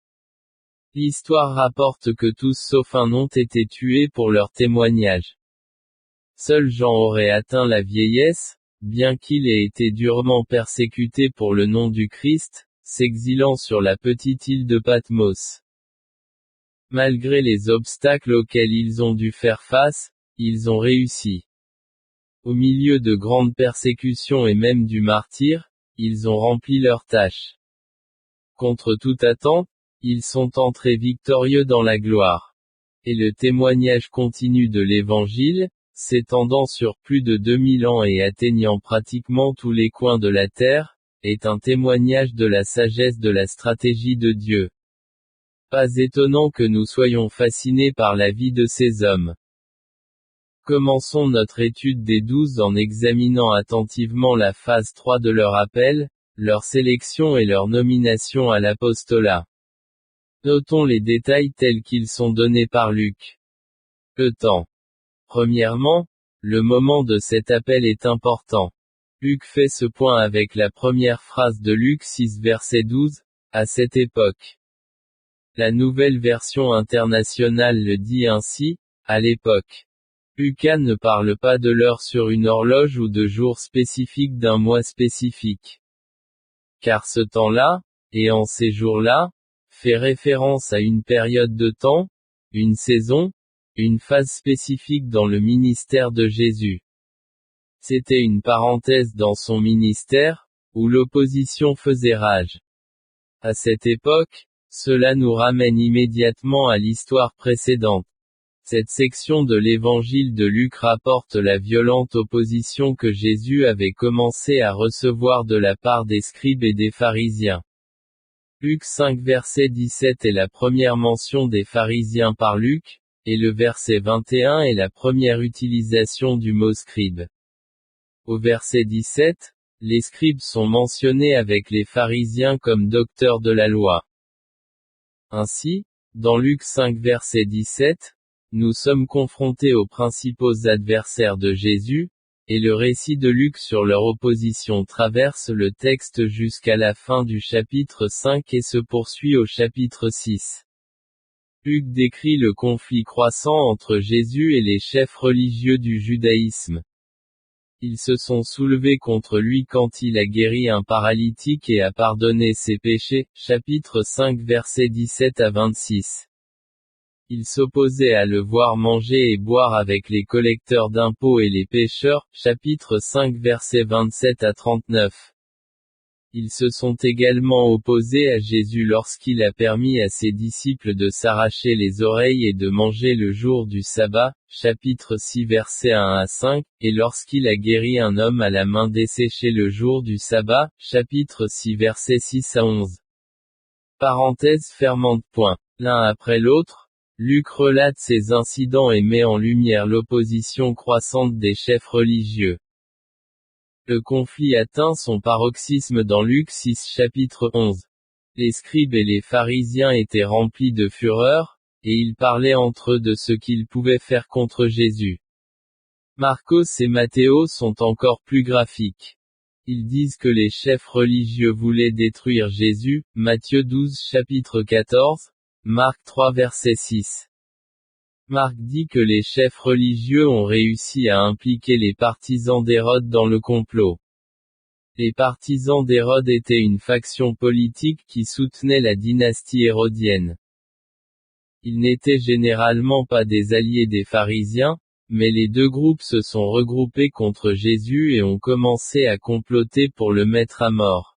L'histoire rapporte que tous sauf un ont été tués pour leur témoignage. Seul Jean aurait atteint la vieillesse, bien qu'il ait été durement persécuté pour le nom du Christ, s'exilant sur la petite île de Patmos. Malgré les obstacles auxquels ils ont dû faire face, ils ont réussi. Au milieu de grandes persécutions et même du martyre, ils ont rempli leur tâche. Contre toute attente, ils sont entrés victorieux dans la gloire. Et le témoignage continu de l'Évangile, s'étendant sur plus de 2000 ans et atteignant pratiquement tous les coins de la terre, est un témoignage de la sagesse de la stratégie de Dieu. Pas étonnant que nous soyons fascinés par la vie de ces hommes. Commençons notre étude des 12 en examinant attentivement la phase 3 de leur appel, leur sélection et leur nomination à l'apostolat. Notons les détails tels qu'ils sont donnés par Luc. Le temps. Premièrement, le moment de cet appel est important. Luc fait ce point avec la première phrase de Luc 6 verset 12, à cette époque. La nouvelle version internationale le dit ainsi, à l'époque. Lucas ne parle pas de l'heure sur une horloge ou de jours spécifiques d'un mois spécifique. Car ce temps-là, et en ces jours-là, fait référence à une période de temps, une saison, une phase spécifique dans le ministère de Jésus. C'était une parenthèse dans son ministère, où l'opposition faisait rage. À cette époque, cela nous ramène immédiatement à l'histoire précédente. Cette section de l'évangile de Luc rapporte la violente opposition que Jésus avait commencé à recevoir de la part des scribes et des pharisiens. Luc 5 verset 17 est la première mention des pharisiens par Luc, et le verset 21 est la première utilisation du mot scribe. Au verset 17, les scribes sont mentionnés avec les pharisiens comme docteurs de la loi. Ainsi, dans Luc 5 verset 17, nous sommes confrontés aux principaux adversaires de Jésus, et le récit de Luc sur leur opposition traverse le texte jusqu'à la fin du chapitre 5 et se poursuit au chapitre 6. Luc décrit le conflit croissant entre Jésus et les chefs religieux du judaïsme. Ils se sont soulevés contre lui quand il a guéri un paralytique et a pardonné ses péchés, chapitre 5 versets 17 à 26. Ils s'opposaient à le voir manger et boire avec les collecteurs d'impôts et les pécheurs, chapitre 5 versets 27 à 39. Ils se sont également opposés à Jésus lorsqu'il a permis à ses disciples de s'arracher les oreilles et de manger le jour du sabbat, chapitre 6 versets 1 à 5, et lorsqu'il a guéri un homme à la main desséchée le jour du sabbat, chapitre 6 versets 6 à 11. Parenthèse fermante. L'un après l'autre, Luc relate ces incidents et met en lumière l'opposition croissante des chefs religieux. Le conflit atteint son paroxysme dans Luc 6 chapitre 11. Les scribes et les pharisiens étaient remplis de fureur, et ils parlaient entre eux de ce qu'ils pouvaient faire contre Jésus. Marcos et Matthéo sont encore plus graphiques. Ils disent que les chefs religieux voulaient détruire Jésus, Matthieu 12 chapitre 14, Marc 3 verset 6. Marc dit que les chefs religieux ont réussi à impliquer les partisans d'Hérode dans le complot. Les partisans d'Hérode étaient une faction politique qui soutenait la dynastie hérodienne. Ils n'étaient généralement pas des alliés des pharisiens, mais les deux groupes se sont regroupés contre Jésus et ont commencé à comploter pour le mettre à mort.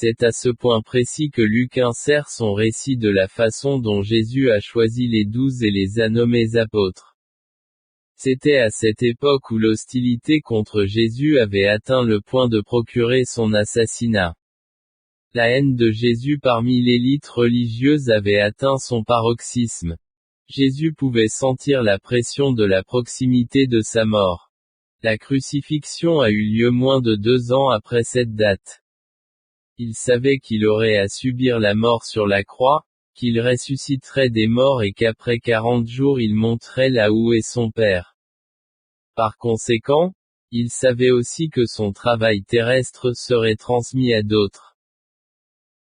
C'est à ce point précis que Luc insère son récit de la façon dont Jésus a choisi les 12 et les a nommés apôtres. C'était à cette époque où l'hostilité contre Jésus avait atteint le point de procurer son assassinat. La haine de Jésus parmi l'élite religieuse avait atteint son paroxysme. Jésus pouvait sentir la pression de la proximité de sa mort. La crucifixion a eu lieu moins de 2 ans après cette date. Il savait qu'il aurait à subir la mort sur la croix, qu'il ressusciterait des morts et qu'après 40 jours il monterait là où est son Père. Par conséquent, il savait aussi que son travail terrestre serait transmis à d'autres.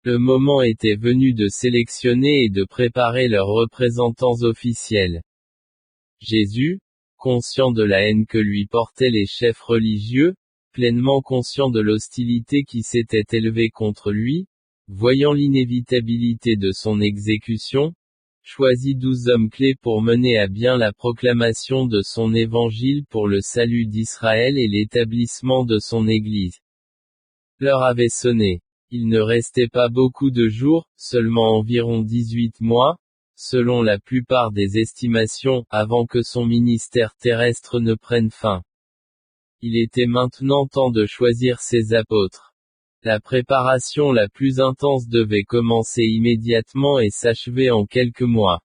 Le moment était venu de sélectionner et de préparer leurs représentants officiels. Jésus, conscient de la haine que lui portaient les chefs religieux, pleinement conscient de l'hostilité qui s'était élevée contre lui, voyant l'inévitabilité de son exécution, choisit 12 hommes clés pour mener à bien la proclamation de son évangile pour le salut d'Israël et l'établissement de son Église. L'heure avait sonné. Il ne restait pas beaucoup de jours, seulement environ 18 mois, selon la plupart des estimations, avant que son ministère terrestre ne prenne fin. Il était maintenant temps de choisir ses apôtres. La préparation la plus intense devait commencer immédiatement et s'achever en quelques mois.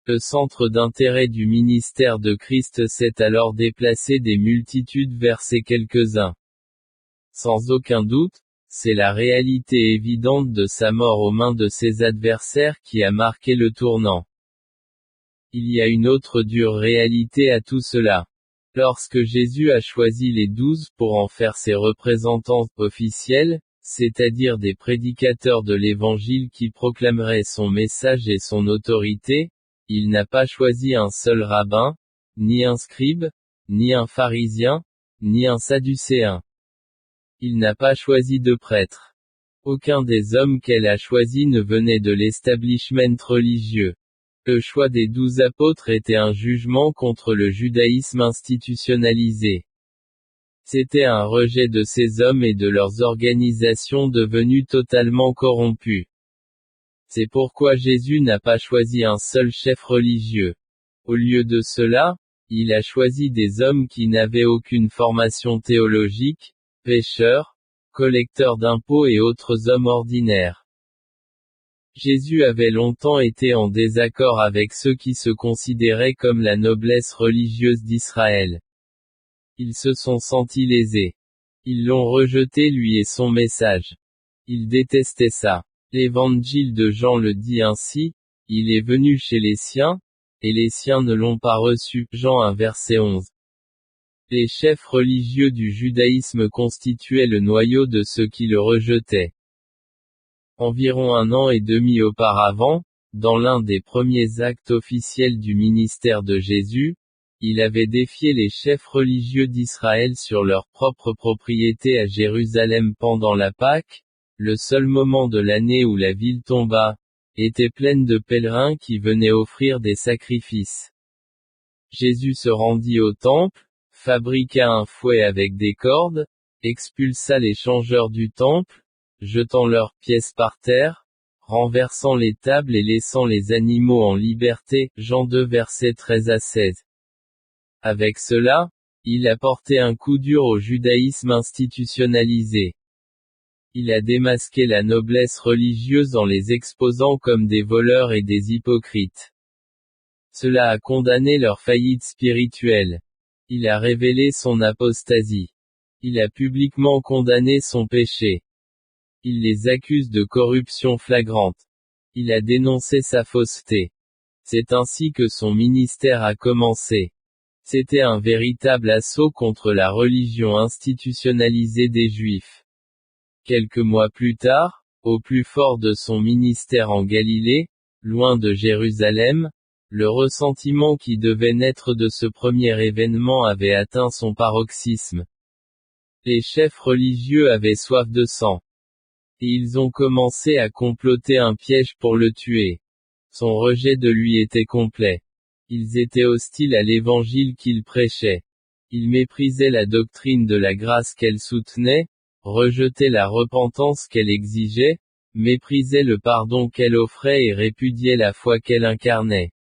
Le centre d'intérêt du ministère de Christ s'est alors déplacé des multitudes vers ces quelques-uns. Sans aucun doute, c'est la réalité évidente de sa mort aux mains de ses adversaires qui a marqué le tournant. Il y a une autre dure réalité à tout cela. Lorsque Jésus a choisi les 12 pour en faire ses représentants officiels, c'est-à-dire des prédicateurs de l'Évangile qui proclameraient son message et son autorité, il n'a pas choisi un seul rabbin, ni un scribe, ni un pharisien, ni un sadducéen. Il n'a pas choisi de prêtre. Aucun des hommes qu'elle a choisis ne venait de l'establishment religieux. Le choix des 12 apôtres était un jugement contre le judaïsme institutionnalisé. C'était un rejet de ces hommes et de leurs organisations devenues totalement corrompues. C'est pourquoi Jésus n'a pas choisi un seul chef religieux. Au lieu de cela, il a choisi des hommes qui n'avaient aucune formation théologique, pêcheurs, collecteurs d'impôts et autres hommes ordinaires. Jésus avait longtemps été en désaccord avec ceux qui se considéraient comme la noblesse religieuse d'Israël. Ils se sont sentis lésés. Ils l'ont rejeté lui et son message. Ils détestaient ça. L'évangile de Jean le dit ainsi, il est venu chez les siens, et les siens ne l'ont pas reçu. Jean 1 verset 11. Les chefs religieux du judaïsme constituaient le noyau de ceux qui le rejetaient. Environ 1 an et demi auparavant, dans l'un des premiers actes officiels du ministère de Jésus, il avait défié les chefs religieux d'Israël sur leur propre propriété à Jérusalem pendant la Pâque, le seul moment de l'année où la ville tomba, était pleine de pèlerins qui venaient offrir des sacrifices. Jésus se rendit au temple, fabriqua un fouet avec des cordes, expulsa les changeurs du temple, jetant leurs pièces par terre, renversant les tables et laissant les animaux en liberté, Jean 2 versets 13 à 16. Avec cela, il a porté un coup dur au judaïsme institutionnalisé. Il a démasqué la noblesse religieuse en les exposant comme des voleurs et des hypocrites. Cela a condamné leur faillite spirituelle. Il a révélé son apostasie. Il a publiquement condamné son péché. Il les accuse de corruption flagrante. Il a dénoncé sa fausseté. C'est ainsi que son ministère a commencé. C'était un véritable assaut contre la religion institutionnalisée des Juifs. Quelques mois plus tard, au plus fort de son ministère en Galilée, loin de Jérusalem, le ressentiment qui devait naître de ce premier événement avait atteint son paroxysme. Les chefs religieux avaient soif de sang. Et ils ont commencé à comploter un piège pour le tuer. Son rejet de lui était complet. Ils étaient hostiles à l'évangile qu'il prêchait. Ils méprisaient la doctrine de la grâce qu'elle soutenait, rejetaient la repentance qu'elle exigeait, méprisaient le pardon qu'elle offrait et répudiaient la foi qu'elle incarnait.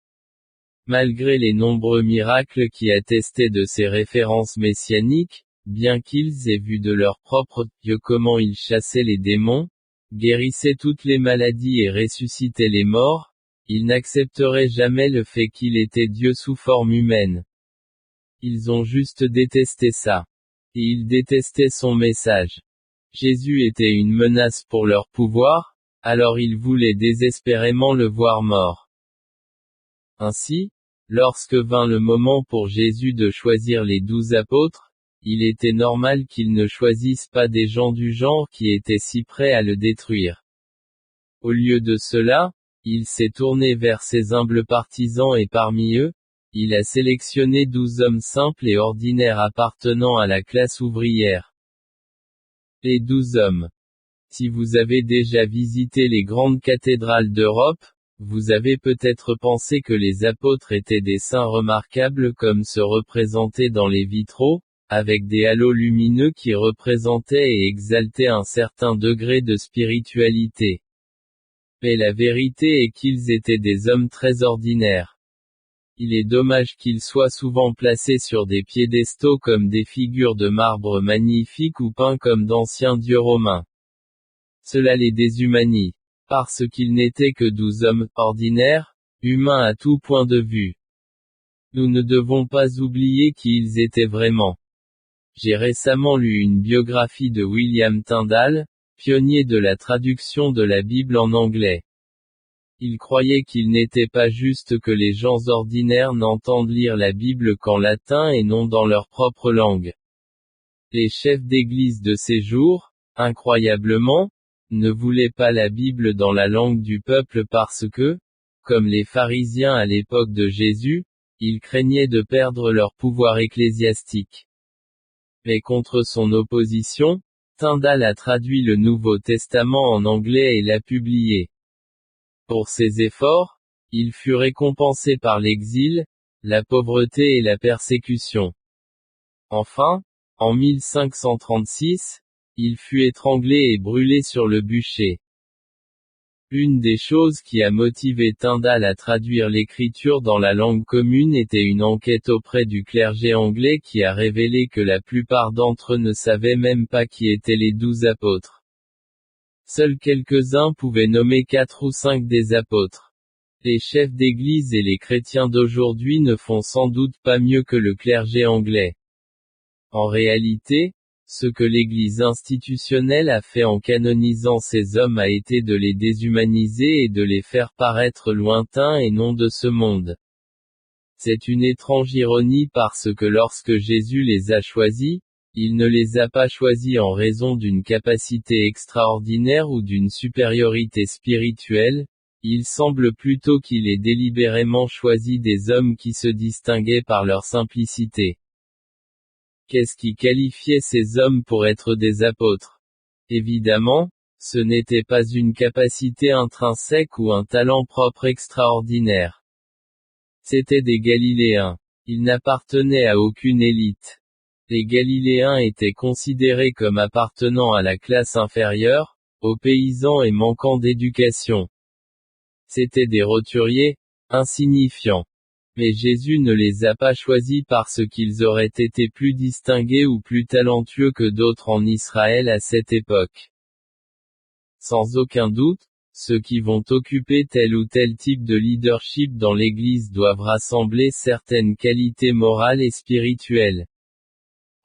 Malgré les nombreux miracles qui attestaient de ses références messianiques, bien qu'ils aient vu de leur propre yeux comment il chassait les démons, guérissait toutes les maladies et ressuscitait les morts, ils n'accepteraient jamais le fait qu'il était Dieu sous forme humaine. Ils ont juste détesté ça. Et ils détestaient son message. Jésus était une menace pour leur pouvoir, alors ils voulaient désespérément le voir mort. Ainsi, lorsque vint le moment pour Jésus de choisir les 12 apôtres, il était normal qu'il ne choisisse pas des gens du genre qui étaient si prêts à le détruire. Au lieu de cela, il s'est tourné vers ses humbles partisans et parmi eux, il a sélectionné 12 hommes simples et ordinaires appartenant à la classe ouvrière. Les 12 hommes. Si vous avez déjà visité les grandes cathédrales d'Europe, vous avez peut-être pensé que les apôtres étaient des saints remarquables comme ceux représentés dans les vitraux, avec des halos lumineux qui représentaient et exaltaient un certain degré de spiritualité. Mais la vérité est qu'ils étaient des hommes très ordinaires. Il est dommage qu'ils soient souvent placés sur des piédestaux comme des figures de marbre magnifiques ou peints comme d'anciens dieux romains. Cela les déshumanise, parce qu'ils n'étaient que 12 hommes, ordinaires, humains à tout point de vue. Nous ne devons pas oublier qui ils étaient vraiment. J'ai récemment lu une biographie de William Tyndale, pionnier de la traduction de la Bible en anglais. Il croyait qu'il n'était pas juste que les gens ordinaires n'entendent lire la Bible qu'en latin et non dans leur propre langue. Les chefs d'église de ces jours, incroyablement, ne voulaient pas la Bible dans la langue du peuple parce que, comme les pharisiens à l'époque de Jésus, ils craignaient de perdre leur pouvoir ecclésiastique. Mais contre son opposition, Tyndale a traduit le Nouveau Testament en anglais et l'a publié. Pour ses efforts, il fut récompensé par l'exil, la pauvreté et la persécution. Enfin, en 1536, il fut étranglé et brûlé sur le bûcher. Une des choses qui a motivé Tyndale à traduire l'écriture dans la langue commune était une enquête auprès du clergé anglais qui a révélé que la plupart d'entre eux ne savaient même pas qui étaient les 12 apôtres. Seuls quelques-uns pouvaient nommer 4 ou 5 des apôtres. Les chefs d'église et les chrétiens d'aujourd'hui ne font sans doute pas mieux que le clergé anglais. En réalité, ce que l'Église institutionnelle a fait en canonisant ces hommes a été de les déshumaniser et de les faire paraître lointains et non de ce monde. C'est une étrange ironie parce que lorsque Jésus les a choisis, il ne les a pas choisis en raison d'une capacité extraordinaire ou d'une supériorité spirituelle, il semble plutôt qu'il ait délibérément choisi des hommes qui se distinguaient par leur simplicité. Qu'est-ce qui qualifiait ces hommes pour être des apôtres? Évidemment, ce n'était pas une capacité intrinsèque ou un talent propre extraordinaire. C'étaient des Galiléens. Ils n'appartenaient à aucune élite. Les Galiléens étaient considérés comme appartenant à la classe inférieure, aux paysans et manquant d'éducation. C'étaient des roturiers, insignifiants. Mais Jésus ne les a pas choisis parce qu'ils auraient été plus distingués ou plus talentueux que d'autres en Israël à cette époque. Sans aucun doute, ceux qui vont occuper tel ou tel type de leadership dans l'Église doivent rassembler certaines qualités morales et spirituelles.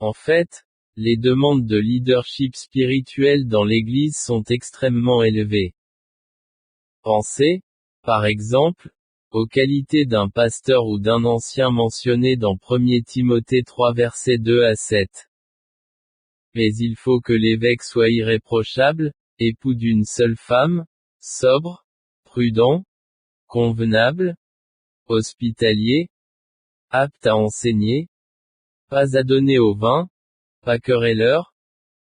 En fait, les demandes de leadership spirituel dans l'Église sont extrêmement élevées. Pensez, par exemple, aux qualités d'un pasteur ou d'un ancien mentionné dans 1 Timothée 3 versets 2 à 7. Mais il faut que l'évêque soit irréprochable, époux d'une seule femme, sobre, prudent, convenable, hospitalier, apte à enseigner, pas adonné au vin, pas querelleur,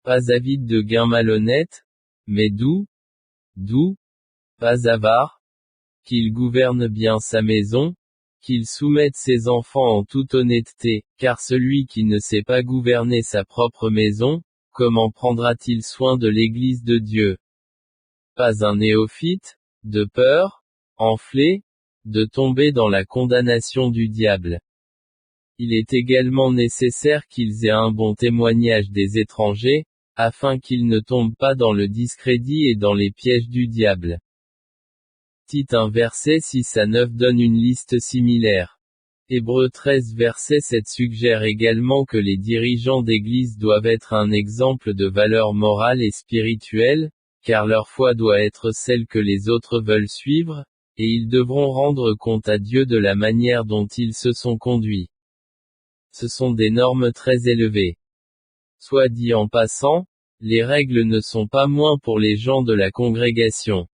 pas avide de gain malhonnête, mais doux, pas avare, qu'il gouverne bien sa maison, qu'il soumette ses enfants en toute honnêteté, car celui qui ne sait pas gouverner sa propre maison, comment prendra-t-il soin de l'Église de Dieu? Pas un néophyte, de peur, enflé, de tomber dans la condamnation du diable. Il est également nécessaire qu'ils aient un bon témoignage des étrangers, afin qu'ils ne tombent pas dans le discrédit et dans les pièges du diable. Tite 1 verset 6 à 9 donne une liste similaire. Hébreux 13 verset 7 suggère également que les dirigeants d'église doivent être un exemple de valeur morale et spirituelle, car leur foi doit être celle que les autres veulent suivre, et ils devront rendre compte à Dieu de la manière dont ils se sont conduits. Ce sont des normes très élevées. Soit dit en passant, les règles ne sont pas moins pour les gens de la congrégation.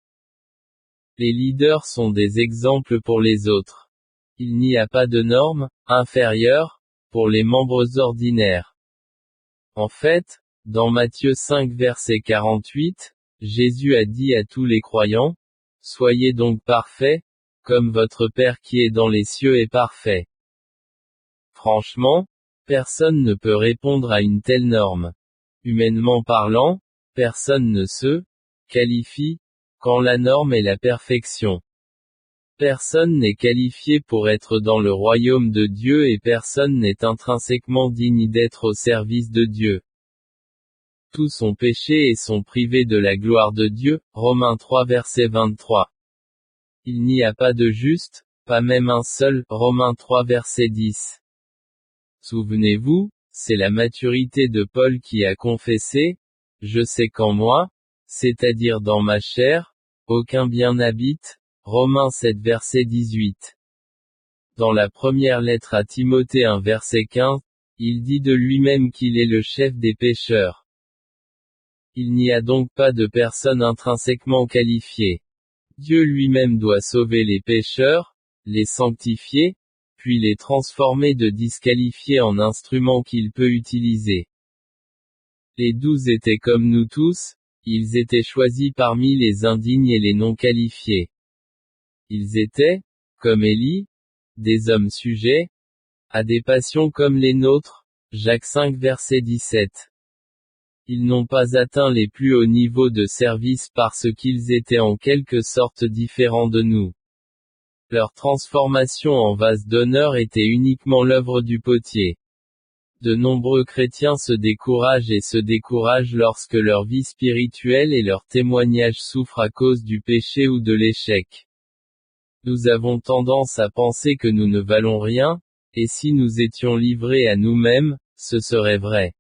Les leaders sont des exemples pour les autres. Il n'y a pas de norme inférieure pour les membres ordinaires. En fait, dans Matthieu 5 verset 48, Jésus a dit à tous les croyants, « Soyez donc parfaits, comme votre Père qui est dans les cieux est parfait. » Franchement, personne ne peut répondre à une telle norme. Humainement parlant, personne ne se qualifie quand la norme est la perfection. Personne n'est qualifié pour être dans le royaume de Dieu et personne n'est intrinsèquement digne d'être au service de Dieu. Tous ont péché et sont privés de la gloire de Dieu, Romains 3 verset 23. Il n'y a pas de juste, pas même un seul, Romains 3 verset 10. Souvenez-vous, c'est la maturité de Paul qui a confessé, « Je sais qu'en moi, c'est-à-dire dans ma chair, aucun bien n'habite », Romains 7 verset 18. Dans la première lettre à Timothée 1 verset 15, il dit de lui-même qu'il est le chef des pécheurs. Il n'y a donc pas de personne intrinsèquement qualifiée. Dieu lui-même doit sauver les pécheurs, les sanctifier, puis les transformer de disqualifiés en instruments qu'il peut utiliser. Les 12 étaient comme nous tous, ils étaient choisis parmi les indignes et les non qualifiés. Ils étaient, comme Élie, des hommes sujets à des passions comme les nôtres, Jacques 5 verset 17. Ils n'ont pas atteint les plus hauts niveaux de service parce qu'ils étaient en quelque sorte différents de nous. Leur transformation en vase d'honneur était uniquement l'œuvre du potier. De nombreux chrétiens se découragent et se découragent lorsque leur vie spirituelle et leur témoignage souffrent à cause du péché ou de l'échec. Nous avons tendance à penser que nous ne valons rien, et si nous étions livrés à nous-mêmes, ce serait vrai.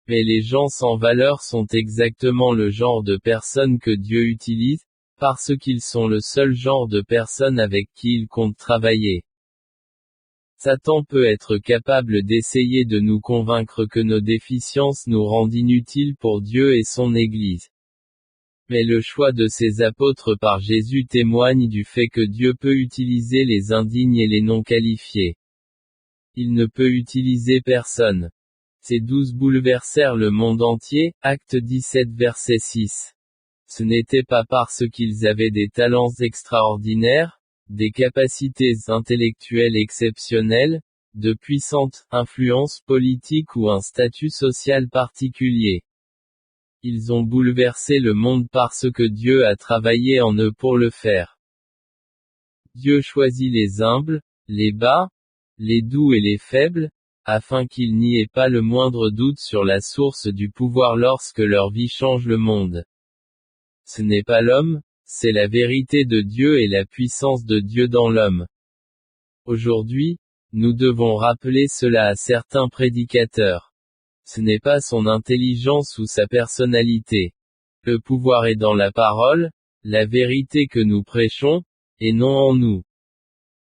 Mais les gens sans valeur sont exactement le genre de personnes que Dieu utilise, parce qu'ils sont le seul genre de personnes avec qui il compte travailler. Satan peut être capable d'essayer de nous convaincre que nos déficiences nous rendent inutiles pour Dieu et son Église. Mais le choix de ces apôtres par Jésus témoigne du fait que Dieu peut utiliser les indignes et les non qualifiés. Il ne peut utiliser personne. Ces 12 bouleversèrent le monde entier, Acte 17 verset 6. Ce n'était pas parce qu'ils avaient des talents extraordinaires, des capacités intellectuelles exceptionnelles, de puissantes influences politiques ou un statut social particulier. Ils ont bouleversé le monde parce que Dieu a travaillé en eux pour le faire. Dieu choisit les humbles, les bas, les doux et les faibles, afin qu'il n'y ait pas le moindre doute sur la source du pouvoir lorsque leur vie change le monde. Ce n'est pas l'homme, c'est la vérité de Dieu et la puissance de Dieu dans l'homme. Aujourd'hui, nous devons rappeler cela à certains prédicateurs. Ce n'est pas son intelligence ou sa personnalité. Le pouvoir est dans la parole, la vérité que nous prêchons, et non en nous.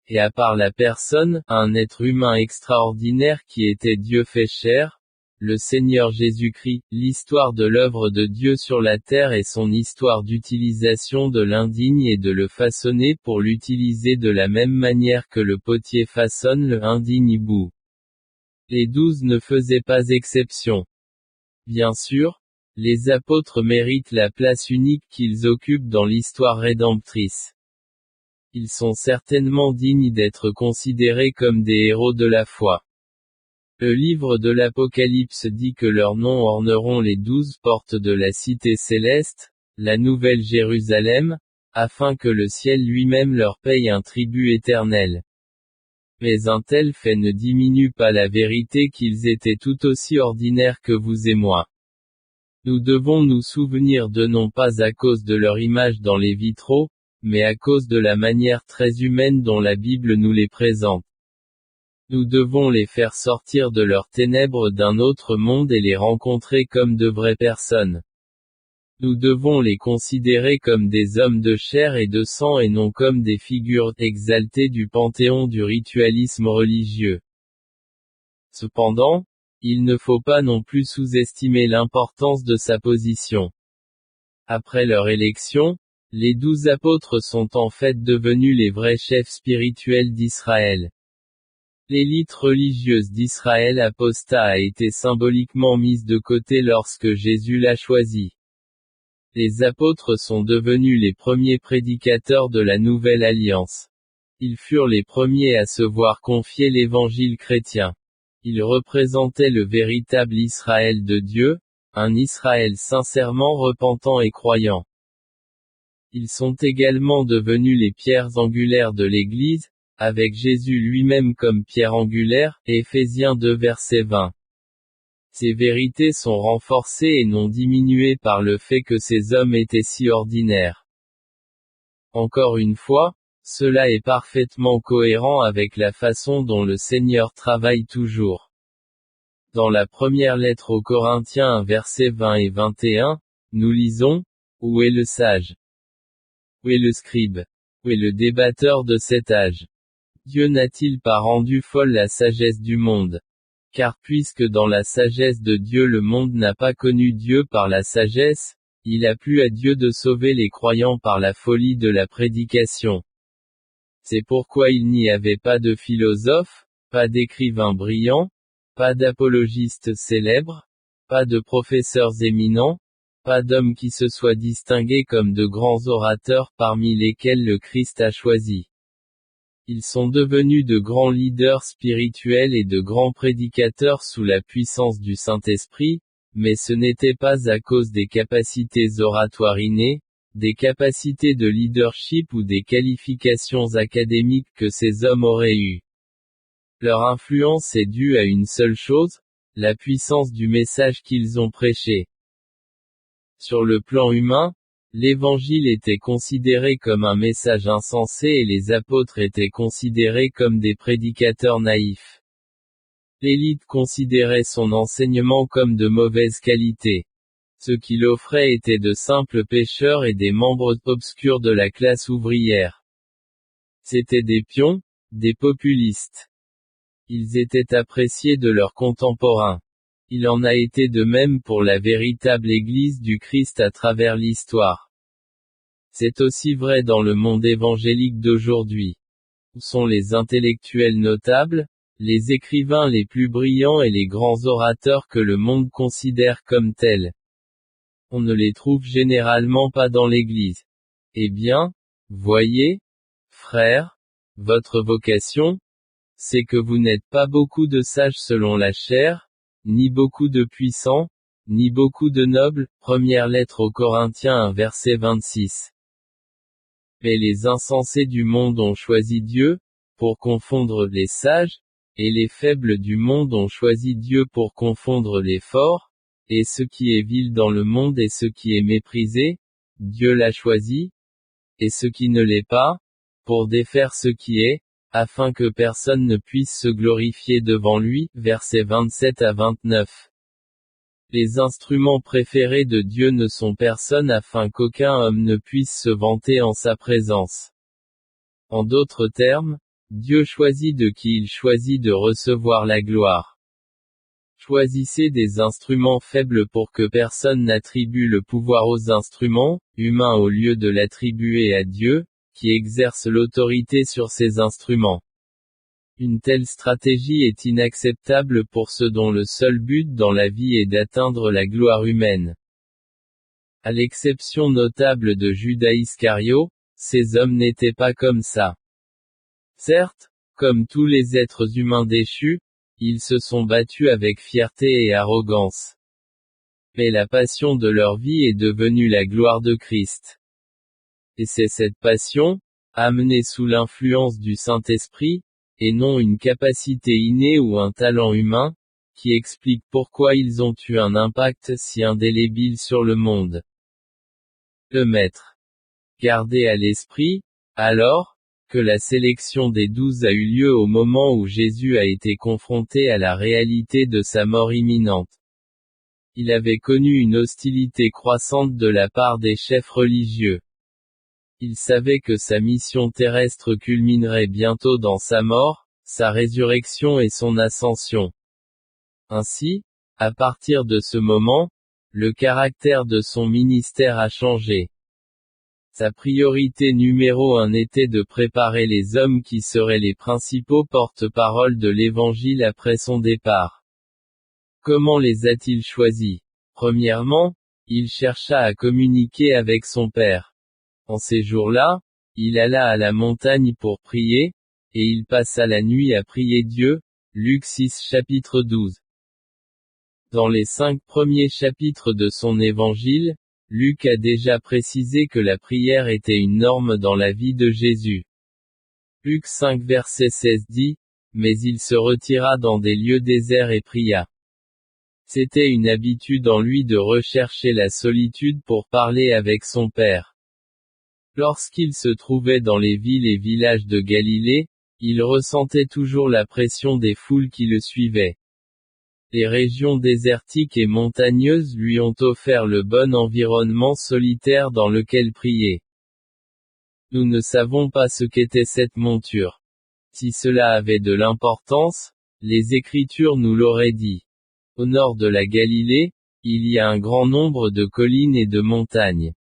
Et à part la personne, un être humain extraordinaire qui était Dieu fait chair, le Seigneur Jésus-Christ, l'histoire de l'œuvre de Dieu sur la terre et son histoire d'utilisation de l'indigne et de le façonner pour l'utiliser de la même manière que le potier façonne le indigne bout. Les 12 ne faisaient pas exception. Bien sûr, les apôtres méritent la place unique qu'ils occupent dans l'histoire rédemptrice. Ils sont certainement dignes d'être considérés comme des héros de la foi. Le livre de l'Apocalypse dit que leurs noms orneront les 12 portes de la cité céleste, la nouvelle Jérusalem, afin que le ciel lui-même leur paye un tribut éternel. Mais un tel fait ne diminue pas la vérité qu'ils étaient tout aussi ordinaires que vous et moi. Nous devons nous souvenir d'eux non pas à cause de leur image dans les vitraux, mais à cause de la manière très humaine dont la Bible nous les présente. Nous devons les faire sortir de leurs ténèbres d'un autre monde et les rencontrer comme de vraies personnes. Nous devons les considérer comme des hommes de chair et de sang et non comme des figures exaltées du panthéon du ritualisme religieux. Cependant, il ne faut pas non plus sous-estimer l'importance de sa position. Après leur élection, Les 12 apôtres sont en fait devenus les vrais chefs spirituels d'Israël. L'élite religieuse d'Israël apostat a été symboliquement mise de côté lorsque Jésus l'a choisi. Les apôtres sont devenus les premiers prédicateurs de la nouvelle alliance. Ils furent les premiers à se voir confier l'évangile chrétien. Ils représentaient le véritable Israël de Dieu, un Israël sincèrement repentant et croyant. Ils sont également devenus les pierres angulaires de l'Église, avec Jésus lui-même comme pierre angulaire, Éphésiens 2 verset 20. Ces vérités sont renforcées et non diminuées par le fait que ces hommes étaient si ordinaires. Encore une fois, cela est parfaitement cohérent avec la façon dont le Seigneur travaille toujours. Dans la première lettre aux Corinthiens 1 versets 20 et 21, nous lisons, « Où est le sage? Où est le scribe? Où est le débatteur de cet âge? Dieu n'a-t-il pas rendu folle la sagesse du monde? Car puisque dans la sagesse de Dieu le monde n'a pas connu Dieu par la sagesse, il a plu à Dieu de sauver les croyants par la folie de la prédication. C'est pourquoi il n'y avait pas de philosophes, pas d'écrivains brillants, pas d'apologistes célèbres, pas de professeurs éminents, pas d'hommes qui se soient distingués comme de grands orateurs parmi lesquels le Christ a choisi. Ils sont devenus de grands leaders spirituels et de grands prédicateurs sous la puissance du Saint-Esprit, mais ce n'était pas à cause des capacités oratoires innées, des capacités de leadership ou des qualifications académiques que ces hommes auraient eues. Leur influence est due à une seule chose, la puissance du message qu'ils ont prêché. Sur le plan humain, l'Évangile était considéré comme un message insensé et les apôtres étaient considérés comme des prédicateurs naïfs. L'élite considérait son enseignement comme de mauvaise qualité. Ceux qui l'offraient étaient de simples pêcheurs et des membres obscurs de la classe ouvrière. C'étaient des pions, des populistes. Ils étaient appréciés de leurs contemporains. Il en a été de même pour la véritable Église du Christ à travers l'histoire. C'est aussi vrai dans le monde évangélique d'aujourd'hui. Où sont les intellectuels notables, les écrivains les plus brillants et les grands orateurs que le monde considère comme tels? On ne les trouve généralement pas dans l'Église. Eh bien, voyez, frères, votre vocation, c'est que vous n'êtes pas beaucoup de sages selon la chair, ni beaucoup de puissants, ni beaucoup de nobles, première lettre aux Corinthiens 1 verset 26. Mais les insensés du monde ont choisi Dieu, pour confondre les sages, et les faibles du monde ont choisi Dieu pour confondre les forts, et ce qui est vil dans le monde et ce qui est méprisé, Dieu l'a choisi, et ce qui ne l'est pas, pour défaire ce qui est, afin que personne ne puisse se glorifier devant lui, versets 27 à 29. Les instruments préférés de Dieu ne sont personne afin qu'aucun homme ne puisse se vanter en sa présence. En d'autres termes, Dieu choisit de qui il choisit de recevoir la gloire. Choisissez des instruments faibles pour que personne n'attribue le pouvoir aux instruments, humains au lieu de l'attribuer à Dieu, qui exerce l'autorité sur ces instruments. Une telle stratégie est inacceptable pour ceux dont le seul but dans la vie est d'atteindre la gloire humaine. À l'exception notable de Judas Iscario, ces hommes n'étaient pas comme ça. Certes, comme tous les êtres humains déchus, ils se sont battus avec fierté et arrogance. Mais la passion de leur vie est devenue la gloire de Christ. Et c'est cette passion, amenée sous l'influence du Saint-Esprit, et non une capacité innée ou un talent humain, qui explique pourquoi ils ont eu un impact si indélébile sur le monde. Le Maître. Gardez à l'esprit, alors, que la sélection des 12 a eu lieu au moment où Jésus a été confronté à la réalité de sa mort imminente. Il avait connu une hostilité croissante de la part des chefs religieux. Il savait que sa mission terrestre culminerait bientôt dans sa mort, sa résurrection et son ascension. Ainsi, à partir de ce moment, le caractère de son ministère a changé. Sa priorité numéro 1 était de préparer les hommes qui seraient les principaux porte-parole de l'Évangile après son départ. Comment les a-t-il choisis? Premièrement, il chercha à communiquer avec son Père. En ces jours-là, il alla à la montagne pour prier, et il passa la nuit à prier Dieu. Luc 6 chapitre 12. Dans les 5 premiers chapitres de son évangile, Luc a déjà précisé que la prière était une norme dans la vie de Jésus. Luc 5 verset 16 dit, « Mais il se retira dans des lieux déserts et pria. » C'était une habitude en lui de rechercher la solitude pour parler avec son Père. Lorsqu'il se trouvait dans les villes et villages de Galilée, il ressentait toujours la pression des foules qui le suivaient. Les régions désertiques et montagneuses lui ont offert le bon environnement solitaire dans lequel prier. Nous ne savons pas ce qu'était cette monture. Si cela avait de l'importance, les Écritures nous l'auraient dit. Au nord de la Galilée, il y a un grand nombre de collines et de montagnes.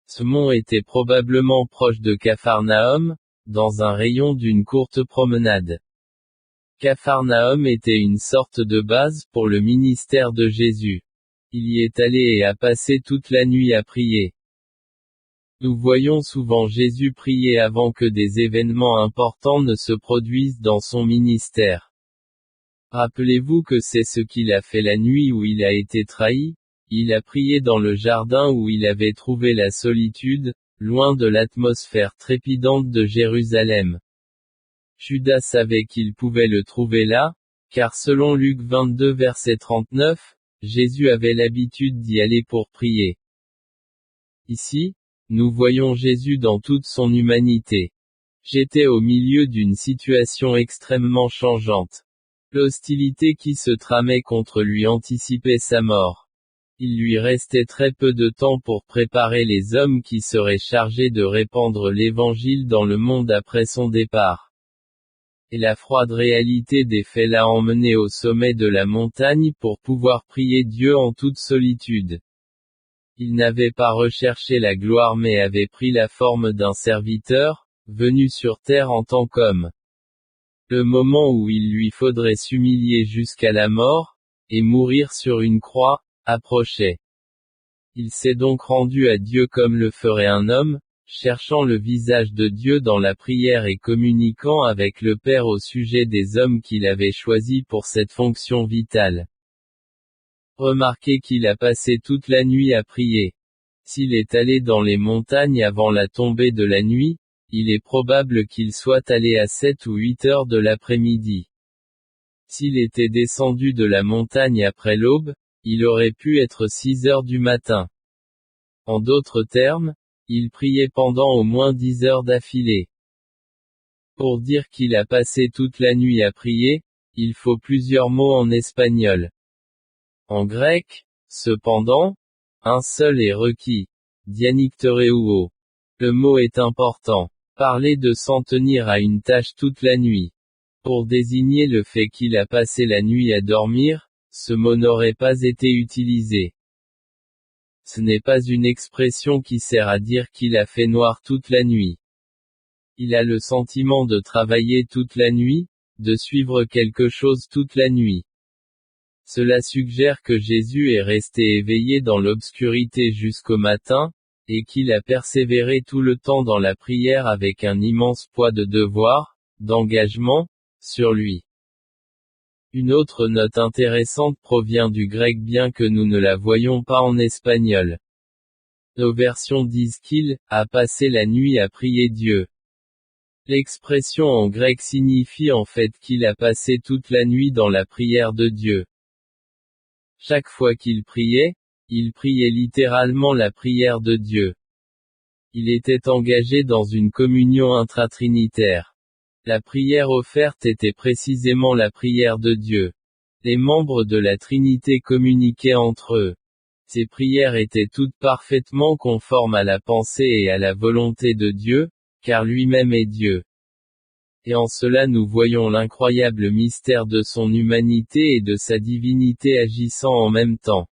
Ce mont était probablement proche de Capharnaüm, dans un rayon d'une courte promenade. Capharnaüm était une sorte de base pour le ministère de Jésus. Il y est allé et a passé toute la nuit à prier. Nous voyons souvent Jésus prier avant que des événements importants ne se produisent dans son ministère. Rappelez-vous que c'est ce qu'il a fait la nuit où il a été trahi, il a prié dans le jardin où il avait trouvé la solitude, loin de l'atmosphère trépidante de Jérusalem. Judas savait qu'il pouvait le trouver là, car selon Luc 22 verset 39, Jésus avait l'habitude d'y aller pour prier. Ici, nous voyons Jésus dans toute son humanité. J'étais au milieu d'une situation extrêmement changeante. L'hostilité qui se tramait contre lui anticipait sa mort. Il lui restait très peu de temps pour préparer les hommes qui seraient chargés de répandre l'Évangile dans le monde après son départ. Et la froide réalité des faits l'a emmené au sommet de la montagne pour pouvoir prier Dieu en toute solitude. Il n'avait pas recherché la gloire mais avait pris la forme d'un serviteur, venu sur terre en tant qu'homme. Le moment où il lui faudrait s'humilier jusqu'à la mort, et mourir sur une croix, approchait. Il s'est donc rendu à Dieu comme le ferait un homme, cherchant le visage de Dieu dans la prière et communiquant avec le Père au sujet des hommes qu'il avait choisis pour cette fonction vitale. Remarquez qu'il a passé toute la nuit à prier. S'il est allé dans les montagnes avant la tombée de la nuit, il est probable qu'il soit allé à 7 ou 8 heures de l'après-midi. S'il était descendu de la montagne après l'aube, il aurait pu être 6 heures du matin. En d'autres termes, il priait pendant au moins 10 heures d'affilée. Pour dire qu'il a passé toute la nuit à prier, il faut plusieurs mots en espagnol. En grec, cependant, un seul est requis. Dianictereuo. Le mot est important. Parler de s'en tenir à une tâche toute la nuit. Pour désigner le fait qu'il a passé la nuit à dormir, ce mot n'aurait pas été utilisé. Ce n'est pas une expression qui sert à dire qu'il a fait noir toute la nuit. Il a le sentiment de travailler toute la nuit, de suivre quelque chose toute la nuit. Cela suggère que Jésus est resté éveillé dans l'obscurité jusqu'au matin, et qu'il a persévéré tout le temps dans la prière avec un immense poids de devoir, d'engagement, sur lui. Une autre note intéressante provient du grec bien que nous ne la voyons pas en espagnol. Nos versions disent qu'il a passé la nuit à prier Dieu. L'expression en grec signifie en fait qu'il a passé toute la nuit dans la prière de Dieu. Chaque fois qu'il priait littéralement la prière de Dieu. Il était engagé dans une communion intratrinitaire. La prière offerte était précisément la prière de Dieu. Les membres de la Trinité communiquaient entre eux. Ces prières étaient toutes parfaitement conformes à la pensée et à la volonté de Dieu, car lui-même est Dieu. Et en cela nous voyons l'incroyable mystère de son humanité et de sa divinité agissant en même temps.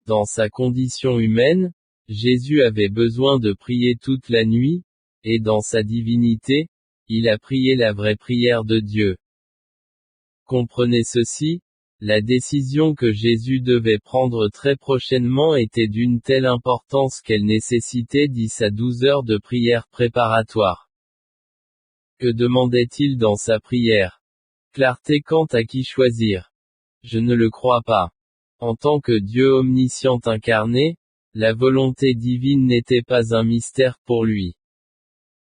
Dans sa condition humaine, Jésus avait besoin de prier toute la nuit, et dans sa divinité, il a prié la vraie prière de Dieu. Comprenez ceci, la décision que Jésus devait prendre très prochainement était d'une telle importance qu'elle nécessitait 10 à 12 heures de prière préparatoire. Que demandait-il dans sa prière? Clarté quant à qui choisir. Je ne le crois pas. En tant que Dieu omniscient incarné, la volonté divine n'était pas un mystère pour lui.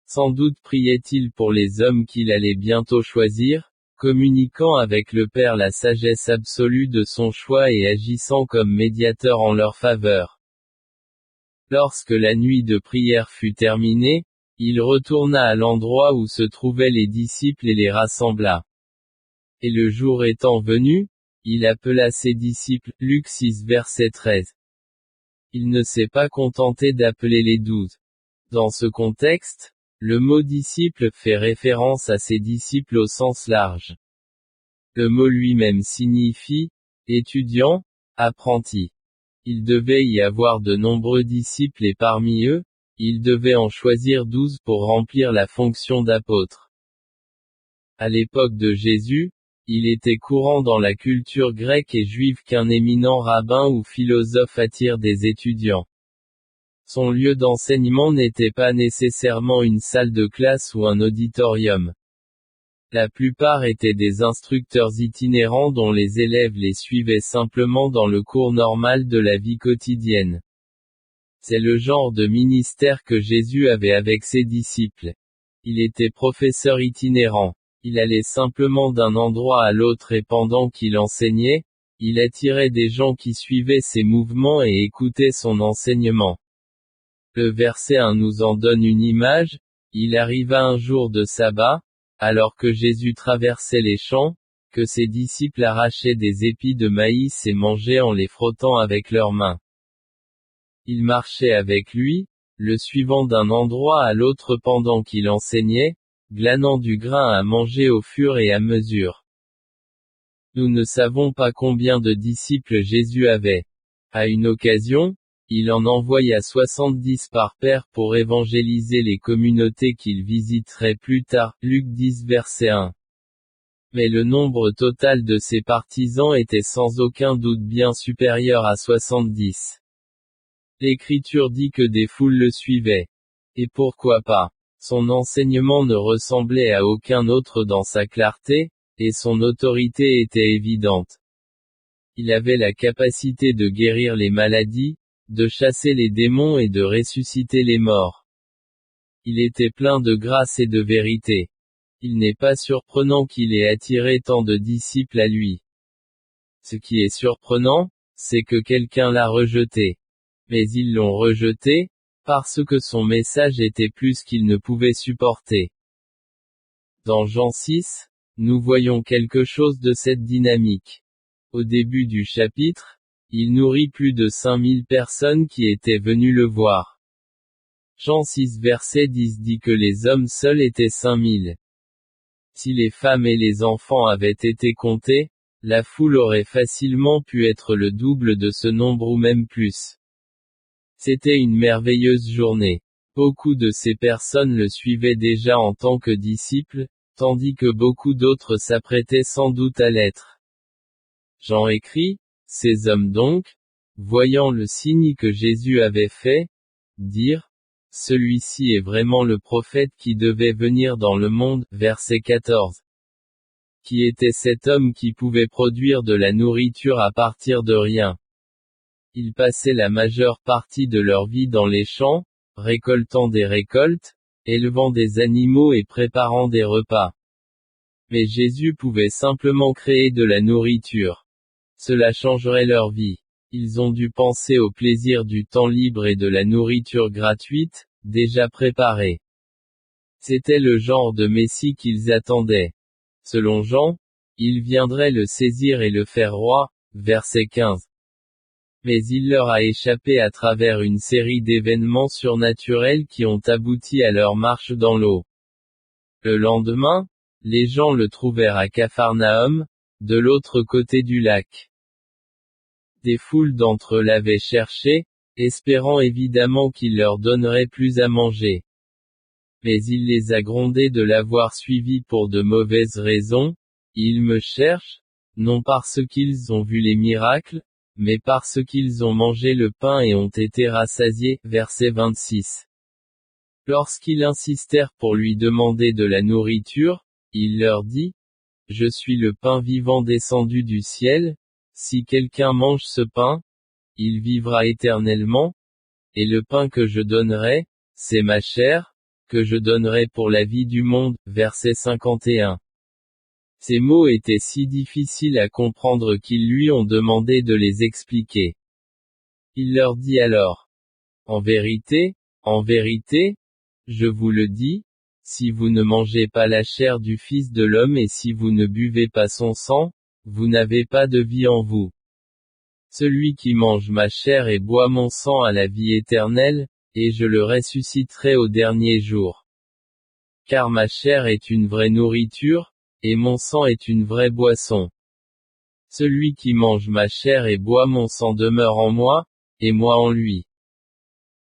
Sans doute priait-il pour les hommes qu'il allait bientôt choisir, communiquant avec le Père la sagesse absolue de son choix et agissant comme médiateur en leur faveur. Lorsque la nuit de prière fut terminée, il retourna à l'endroit où se trouvaient les disciples et les rassembla. Et le jour étant venu, il appela ses disciples, Luc 6 verset 13. Il ne s'est pas contenté d'appeler les 12. Dans ce contexte, le mot disciple fait référence à ses disciples au sens large. Le mot lui-même signifie étudiant, apprenti. Il devait y avoir de nombreux disciples et parmi eux, il devait en choisir 12 pour remplir la fonction d'apôtre. À l'époque de Jésus, il était courant dans la culture grecque et juive qu'un éminent rabbin ou philosophe attire des étudiants. Son lieu d'enseignement n'était pas nécessairement une salle de classe ou un auditorium. La plupart étaient des instructeurs itinérants dont les élèves les suivaient simplement dans le cours normal de la vie quotidienne. C'est le genre de ministère que Jésus avait avec ses disciples. Il était professeur itinérant. Il allait simplement d'un endroit à l'autre et pendant qu'il enseignait, il attirait des gens qui suivaient ses mouvements et écoutaient son enseignement. Le verset 1 nous en donne une image. Il arriva un jour de sabbat, alors que Jésus traversait les champs, que ses disciples arrachaient des épis de maïs et mangeaient en les frottant avec leurs mains. Ils marchaient avec lui, le suivant d'un endroit à l'autre pendant qu'il enseignait, glanant du grain à manger au fur et à mesure. Nous ne savons pas combien de disciples Jésus avait. À une occasion, il en envoya 70 par paire pour évangéliser les communautés qu'il visiterait plus tard, Luc 10 verset 1. Mais le nombre total de ses partisans était sans aucun doute bien supérieur à 70. L'Écriture dit que des foules le suivaient. Et pourquoi pas? Son enseignement ne ressemblait à aucun autre dans sa clarté, et son autorité était évidente. Il avait la capacité de guérir les maladies, de chasser les démons et de ressusciter les morts. Il était plein de grâce et de vérité. Il n'est pas surprenant qu'il ait attiré tant de disciples à lui. Ce qui est surprenant, c'est que quelqu'un l'a rejeté. Mais ils l'ont rejeté, parce que son message était plus qu'ils ne pouvaient supporter. Dans Jean 6, nous voyons quelque chose de cette dynamique. Au début du chapitre, il nourrit plus de 5000 personnes qui étaient venues le voir. Jean 6 verset 10 dit que les hommes seuls étaient 5000. Si les femmes et les enfants avaient été comptés, la foule aurait facilement pu être le double de ce nombre ou même plus. C'était une merveilleuse journée. Beaucoup de ces personnes le suivaient déjà en tant que disciples, tandis que beaucoup d'autres s'apprêtaient sans doute à l'être. Jean écrit, ces hommes donc, voyant le signe que Jésus avait fait, dirent, celui-ci est vraiment le prophète qui devait venir dans le monde, verset 14. Qui était cet homme qui pouvait produire de la nourriture à partir de rien? Ils passaient la majeure partie de leur vie dans les champs, récoltant des récoltes, élevant des animaux et préparant des repas. Mais Jésus pouvait simplement créer de la nourriture. Cela changerait leur vie. Ils ont dû penser au plaisir du temps libre et de la nourriture gratuite, déjà préparée. C'était le genre de Messie qu'ils attendaient. Selon Jean, il viendrait le saisir et le faire roi, verset 15. Mais il leur a échappé à travers une série d'événements surnaturels qui ont abouti à leur marche dans l'eau. Le lendemain, les gens le trouvèrent à Capharnaüm, de l'autre côté du lac. Des foules d'entre eux l'avaient cherché, espérant évidemment qu'il leur donnerait plus à manger. Mais il les a grondés de l'avoir suivi pour de mauvaises raisons. Ils me cherchent, non parce qu'ils ont vu les miracles, mais parce qu'ils ont mangé le pain et ont été rassasiés. Verset 26. Lorsqu'ils insistèrent pour lui demander de la nourriture, il leur dit, je suis le pain vivant descendu du ciel, si quelqu'un mange ce pain, il vivra éternellement, et le pain que je donnerai, c'est ma chair, que je donnerai pour la vie du monde. Verset 51. Ces mots étaient si difficiles à comprendre qu'ils lui ont demandé de les expliquer. Il leur dit alors, en vérité, je vous le dis, si vous ne mangez pas la chair du Fils de l'homme et si vous ne buvez pas son sang, vous n'avez pas de vie en vous. Celui qui mange ma chair et boit mon sang a la vie éternelle, et je le ressusciterai au dernier jour. Car ma chair est une vraie nourriture, et mon sang est une vraie boisson. Celui qui mange ma chair et boit mon sang demeure en moi, et moi en lui.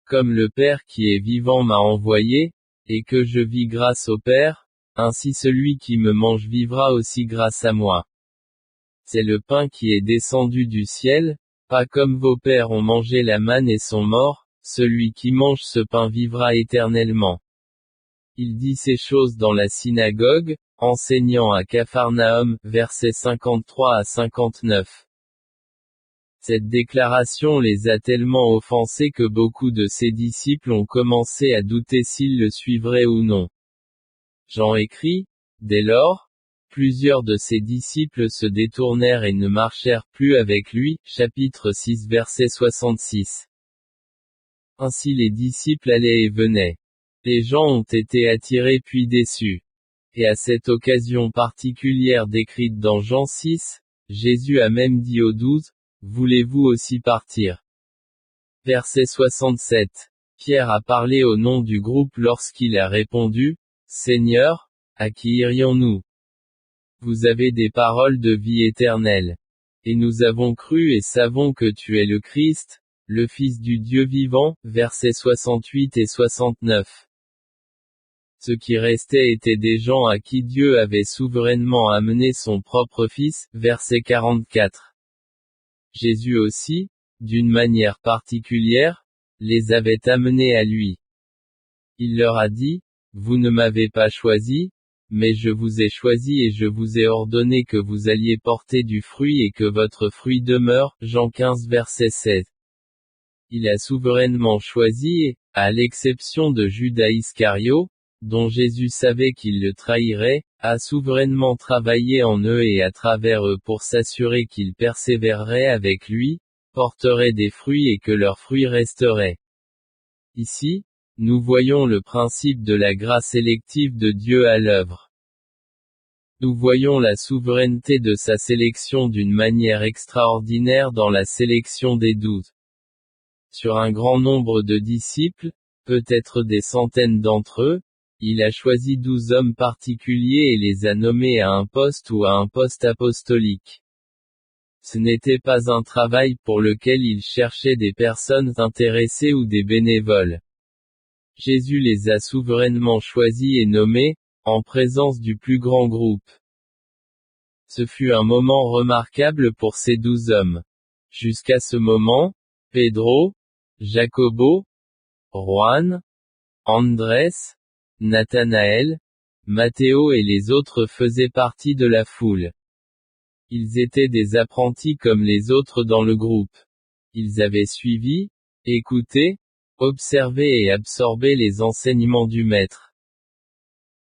Comme le Père qui est vivant m'a envoyé, et que je vis grâce au Père, ainsi celui qui me mange vivra aussi grâce à moi. C'est le pain qui est descendu du ciel, pas comme vos pères ont mangé la manne et sont morts, celui qui mange ce pain vivra éternellement. Il dit ces choses dans la synagogue, enseignant à Capharnaüm, versets 53 à 59. Cette déclaration les a tellement offensés que beaucoup de ses disciples ont commencé à douter s'ils le suivraient ou non. Jean écrit, dès lors, plusieurs de ses disciples se détournèrent et ne marchèrent plus avec lui, chapitre 6 verset 66. Ainsi les disciples allaient et venaient. Les gens ont été attirés puis déçus. Et à cette occasion particulière décrite dans Jean 6, Jésus a même dit aux 12, voulez-vous aussi partir? Verset 67. Pierre a parlé au nom du groupe lorsqu'il a répondu, Seigneur, à qui irions-nous? Vous avez des paroles de vie éternelle. Et nous avons cru et savons que tu es le Christ, le Fils du Dieu vivant. Versets 68 et 69. Ceux qui restaient étaient des gens à qui Dieu avait souverainement amené son propre Fils. Verset 44. Jésus aussi, d'une manière particulière, les avait amenés à lui. Il leur a dit, vous ne m'avez pas choisi, mais je vous ai choisi et je vous ai ordonné que vous alliez porter du fruit et que votre fruit demeure. Jean 15 verset 16. Il a souverainement choisi et, à l'exception de Judas Iscario, dont Jésus savait qu'il le trahirait, a souverainement travaillé en eux et à travers eux pour s'assurer qu'ils persévéreraient avec lui, porteraient des fruits et que leurs fruits resteraient. Ici, nous voyons le principe de la grâce élective de Dieu à l'œuvre. Nous voyons la souveraineté de sa sélection d'une manière extraordinaire dans la sélection des 12. Sur un grand nombre de disciples, peut-être des centaines d'entre eux, il a choisi 12 hommes particuliers et les a nommés à un poste ou à un poste apostolique. Ce n'était pas un travail pour lequel il cherchait des personnes intéressées ou des bénévoles. Jésus les a souverainement choisis et nommés, en présence du plus grand groupe. Ce fut un moment remarquable pour ces 12 hommes. Jusqu'à ce moment, Pedro, Jacobo, Juan, Andrés, Nathanaël, Matthéo et les autres faisaient partie de la foule. Ils étaient des apprentis comme les autres dans le groupe. Ils avaient suivi, écouté, observé et absorbé les enseignements du Maître.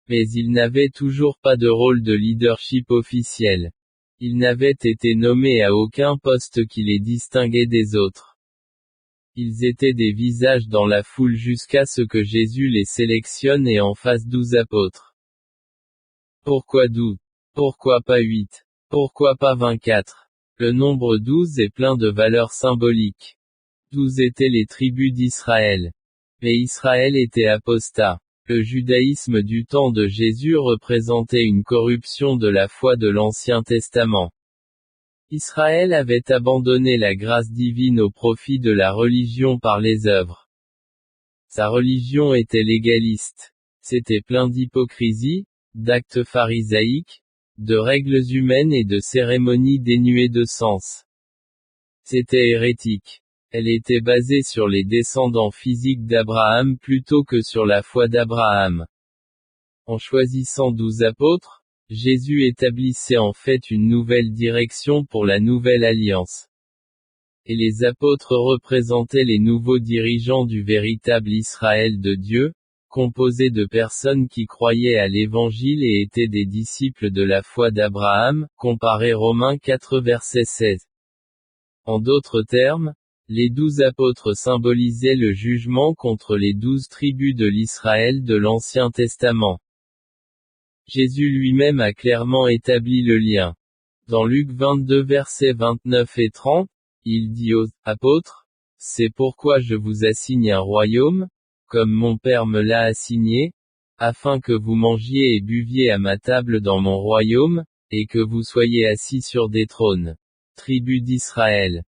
Mais ils n'avaient toujours pas de rôle de leadership officiel. Ils n'avaient été nommés à aucun poste qui les distinguait des autres. Ils étaient des visages dans la foule jusqu'à ce que Jésus les sélectionne et en fasse 12 apôtres. Pourquoi 12? Pourquoi pas 8? Pourquoi pas 24? Le nombre 12 est plein de valeurs symboliques. 12 étaient les tribus d'Israël. Mais Israël était apostat. Le judaïsme du temps de Jésus représentait une corruption de la foi de l'Ancien Testament. Israël avait abandonné la grâce divine au profit de la religion par les œuvres. Sa religion était légaliste. C'était plein d'hypocrisie, d'actes pharisaïques, de règles humaines et de cérémonies dénuées de sens. C'était hérétique. Elle était basée sur les descendants physiques d'Abraham plutôt que sur la foi d'Abraham. En choisissant 12 apôtres, Jésus établissait en fait une nouvelle direction pour la nouvelle alliance. Et les apôtres représentaient les nouveaux dirigeants du véritable Israël de Dieu, composé de personnes qui croyaient à l'Évangile et étaient des disciples de la foi d'Abraham, comparé Romains 4 verset 16. En d'autres termes, les 12 apôtres symbolisaient le jugement contre les 12 tribus de l'Israël de l'Ancien Testament. Jésus lui-même a clairement établi le lien. Dans Luc 22 versets 29 et 30, il dit aux apôtres, « C'est pourquoi je vous assigne un royaume, comme mon Père me l'a assigné, afin que vous mangiez et buviez à ma table dans mon royaume, et que vous soyez assis sur des trônes. » Tribu d'Israël.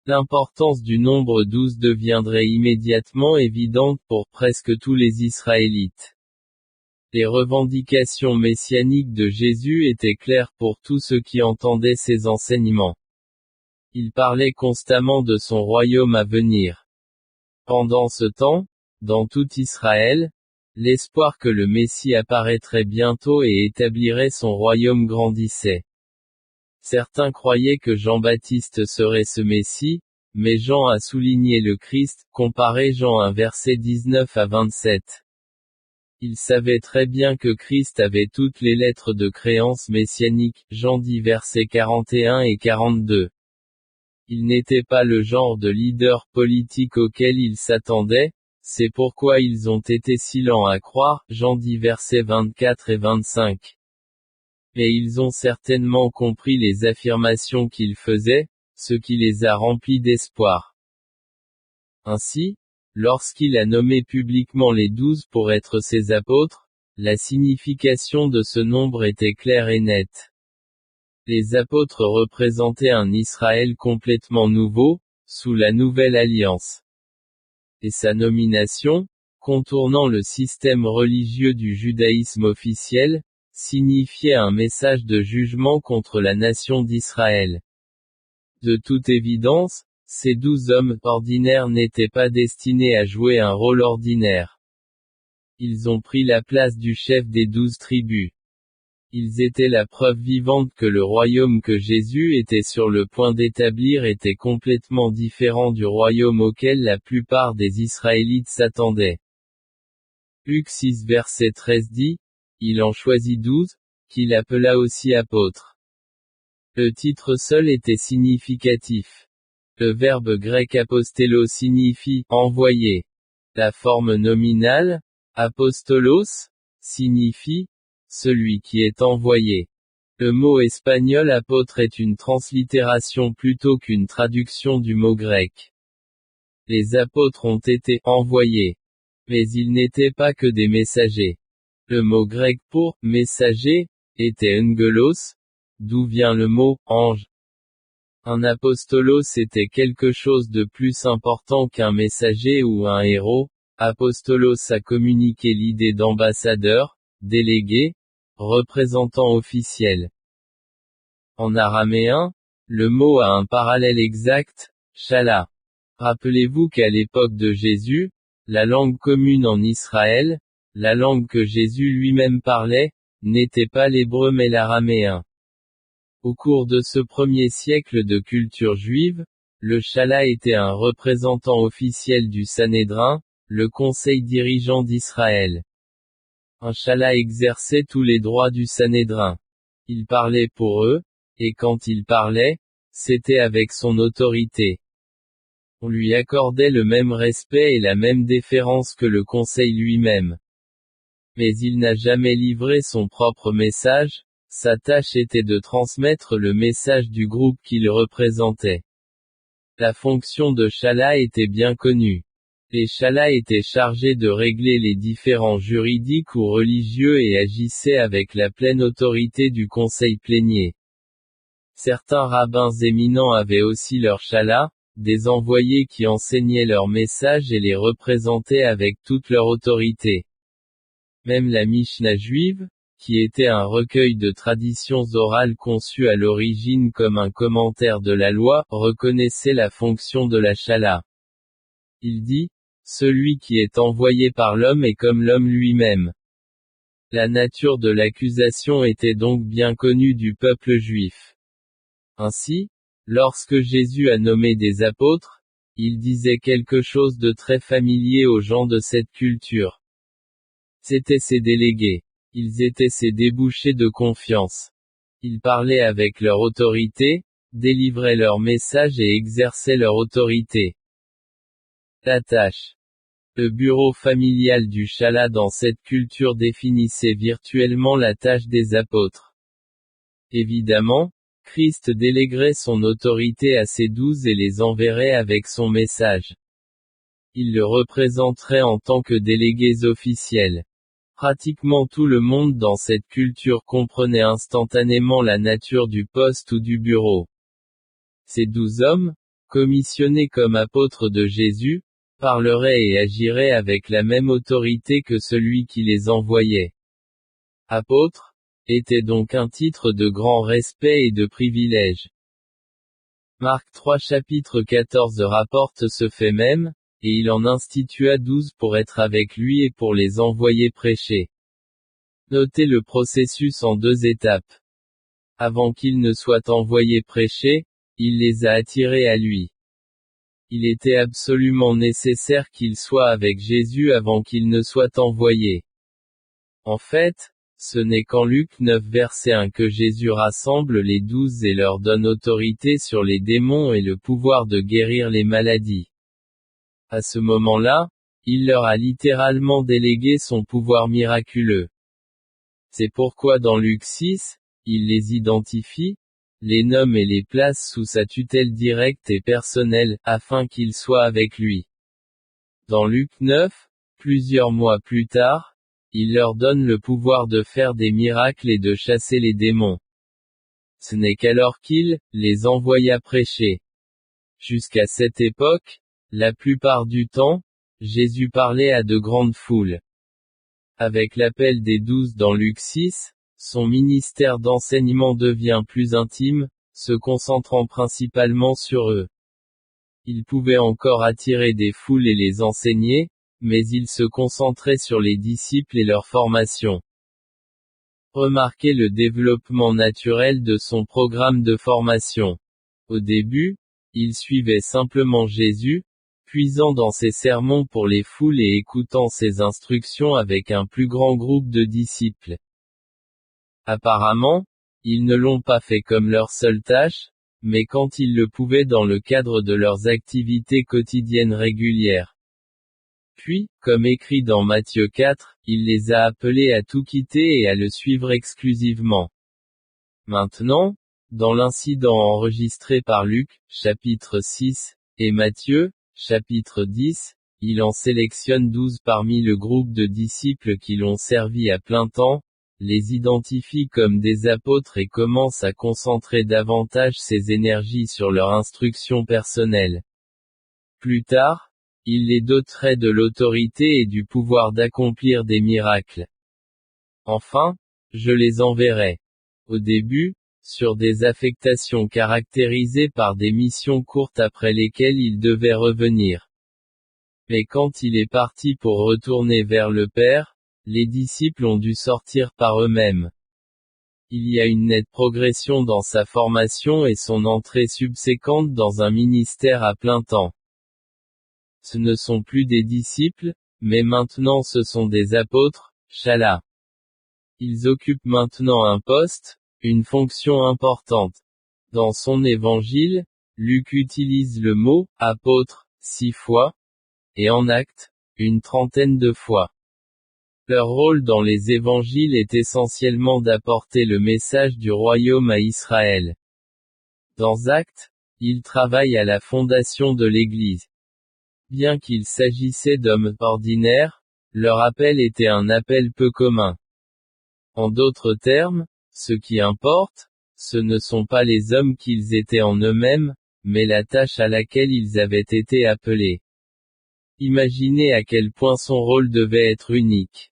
L'importance du nombre 12 deviendrait immédiatement évidente pour presque tous les Israélites. Les revendications messianiques de Jésus étaient claires pour tous ceux qui entendaient ses enseignements. Il parlait constamment de son royaume à venir. Pendant ce temps, dans tout Israël, l'espoir que le Messie apparaîtrait bientôt et établirait son royaume grandissait. Certains croyaient que Jean-Baptiste serait ce Messie, mais Jean a souligné le Christ, comparé Jean 1 verset 19 à 27. Il savait très bien que Christ avait toutes les lettres de créance messianique, Jean 10 versets 41 et 42. Il n'était pas le genre de leader politique auquel ils s'attendaient, c'est pourquoi ils ont été si lents à croire, Jean 10 versets 24 et 25. Mais ils ont certainement compris les affirmations qu'il faisait, ce qui les a remplis d'espoir. Ainsi, lorsqu'il a nommé publiquement les 12 pour être ses apôtres, la signification de ce nombre était claire et nette. Les apôtres représentaient un Israël complètement nouveau, sous la nouvelle alliance. Et sa nomination, contournant le système religieux du judaïsme officiel, signifiait un message de jugement contre la nation d'Israël. De toute évidence, ces 12 hommes ordinaires n'étaient pas destinés à jouer un rôle ordinaire. Ils ont pris la place du chef des 12 tribus. Ils étaient la preuve vivante que le royaume que Jésus était sur le point d'établir était complètement différent du royaume auquel la plupart des Israélites s'attendaient. Luc 6 verset 13 dit, « Il en choisit 12, qu'il appela aussi apôtres. » Le titre seul était significatif. Le verbe grec apostello signifie « envoyer ». La forme nominale, apostolos, signifie « celui qui est envoyé ». Le mot espagnol apôtre est une translittération plutôt qu'une traduction du mot grec. Les apôtres ont été « envoyés ». Mais ils n'étaient pas que des messagers. Le mot grec pour « messager » était angelos, d'où vient le mot « ange ». Un apostolos était quelque chose de plus important qu'un messager ou un héros. Apostolos a communiqué l'idée d'ambassadeur, délégué, représentant officiel. En araméen, le mot a un parallèle exact, shala. Rappelez-vous qu'à l'époque de Jésus, la langue commune en Israël, la langue que Jésus lui-même parlait, n'était pas l'hébreu mais l'araméen. Au cours de ce premier siècle de culture juive, le shala était un représentant officiel du Sanhédrin, le conseil dirigeant d'Israël. Un shala exerçait tous les droits du Sanhédrin. Il parlait pour eux, et quand il parlait, c'était avec son autorité. On lui accordait le même respect et la même déférence que le conseil lui-même. Mais il n'a jamais livré son propre message, sa tâche était de transmettre le message du groupe qu'il représentait. La fonction de shala était bien connue. Les shalas étaient chargés de régler les différends juridiques ou religieux et agissaient avec la pleine autorité du conseil plénier. Certains rabbins éminents avaient aussi leur chala, des envoyés qui enseignaient leurs messages et les représentaient avec toute leur autorité. Même la Mishnah juive, qui était un recueil de traditions orales conçu à l'origine comme un commentaire de la loi, reconnaissait la fonction de la chala. Il dit, « Celui qui est envoyé par l'homme est comme l'homme lui-même ». La nature de l'accusation était donc bien connue du peuple juif. Ainsi, lorsque Jésus a nommé des apôtres, il disait quelque chose de très familier aux gens de cette culture. C'étaient ses délégués. Ils étaient ses débouchés de confiance. Ils parlaient avec leur autorité, délivraient leur message et exerçaient leur autorité. La tâche. Le bureau familial du chala dans cette culture définissait virtuellement la tâche des apôtres. Évidemment, Christ déléguerait son autorité à ses 12 et les enverrait avec son message. Ils le représenteraient en tant que délégués officiels. Pratiquement tout le monde dans cette culture comprenait instantanément la nature du poste ou du bureau. Ces 12 hommes, commissionnés comme apôtres de Jésus, parleraient et agiraient avec la même autorité que celui qui les envoyait. Apôtre était donc un titre de grand respect et de privilège. Marc 3 chapitre 14 rapporte ce fait même, et il en institua 12 pour être avec lui et pour les envoyer prêcher. Notez le processus en 2 étapes. Avant qu'il ne soit envoyé prêcher, il les a attirés à lui. Il était absolument nécessaire qu'il soit avec Jésus avant qu'il ne soit envoyé. En fait, ce n'est qu'en Luc 9 verset 1 que Jésus rassemble les 12 et leur donne autorité sur les démons et le pouvoir de guérir les maladies. À ce moment-là, il leur a littéralement délégué son pouvoir miraculeux. C'est pourquoi dans Luc 6, il les identifie, les nomme et les place sous sa tutelle directe et personnelle, afin qu'ils soient avec lui. Dans Luc 9, plusieurs mois plus tard, il leur donne le pouvoir de faire des miracles et de chasser les démons. Ce n'est qu'alors qu'il les envoya prêcher. Jusqu'à cette époque, la plupart du temps, Jésus parlait à de grandes foules. Avec l'appel des 12 dans Luc 6, son ministère d'enseignement devient plus intime, se concentrant principalement sur eux. Il pouvait encore attirer des foules et les enseigner, mais il se concentrait sur les disciples et leur formation. Remarquez le développement naturel de son programme de formation. Au début, il suivait simplement Jésus, puisant dans ses sermons pour les foules et écoutant ses instructions avec un plus grand groupe de disciples. Apparemment, ils ne l'ont pas fait comme leur seule tâche, mais quand ils le pouvaient dans le cadre de leurs activités quotidiennes régulières. Puis, comme écrit dans Matthieu 4, il les a appelés à tout quitter et à le suivre exclusivement. Maintenant, dans l'incident enregistré par Luc, chapitre 6, et Matthieu, chapitre 10, il en sélectionne 12 parmi le groupe de disciples qui l'ont servi à plein temps, les identifie comme des apôtres et commence à concentrer davantage ses énergies sur leur instruction personnelle. Plus tard, il les doterait de l'autorité et du pouvoir d'accomplir des miracles. Enfin, je les enverrai. Au début, sur des affectations caractérisées par des missions courtes après lesquelles il devait revenir. Mais quand il est parti pour retourner vers le Père, les disciples ont dû sortir par eux-mêmes. Il y a une nette progression dans sa formation et son entrée subséquente dans un ministère à plein temps. Ce ne sont plus des disciples, mais maintenant ce sont des apôtres, chala. Ils occupent maintenant un poste, une fonction importante. Dans son évangile, Luc utilise le mot « apôtre » 6 fois, et en Actes, une 30aine de fois. Leur rôle dans les évangiles est essentiellement d'apporter le message du royaume à Israël. Dans Actes, ils travaillent à la fondation de l'Église. Bien qu'il s'agissait d'hommes ordinaires, leur appel était un appel peu commun. En d'autres termes, ce qui importe, ce ne sont pas les hommes qu'ils étaient en eux-mêmes, mais la tâche à laquelle ils avaient été appelés. Imaginez à quel point son rôle devait être unique.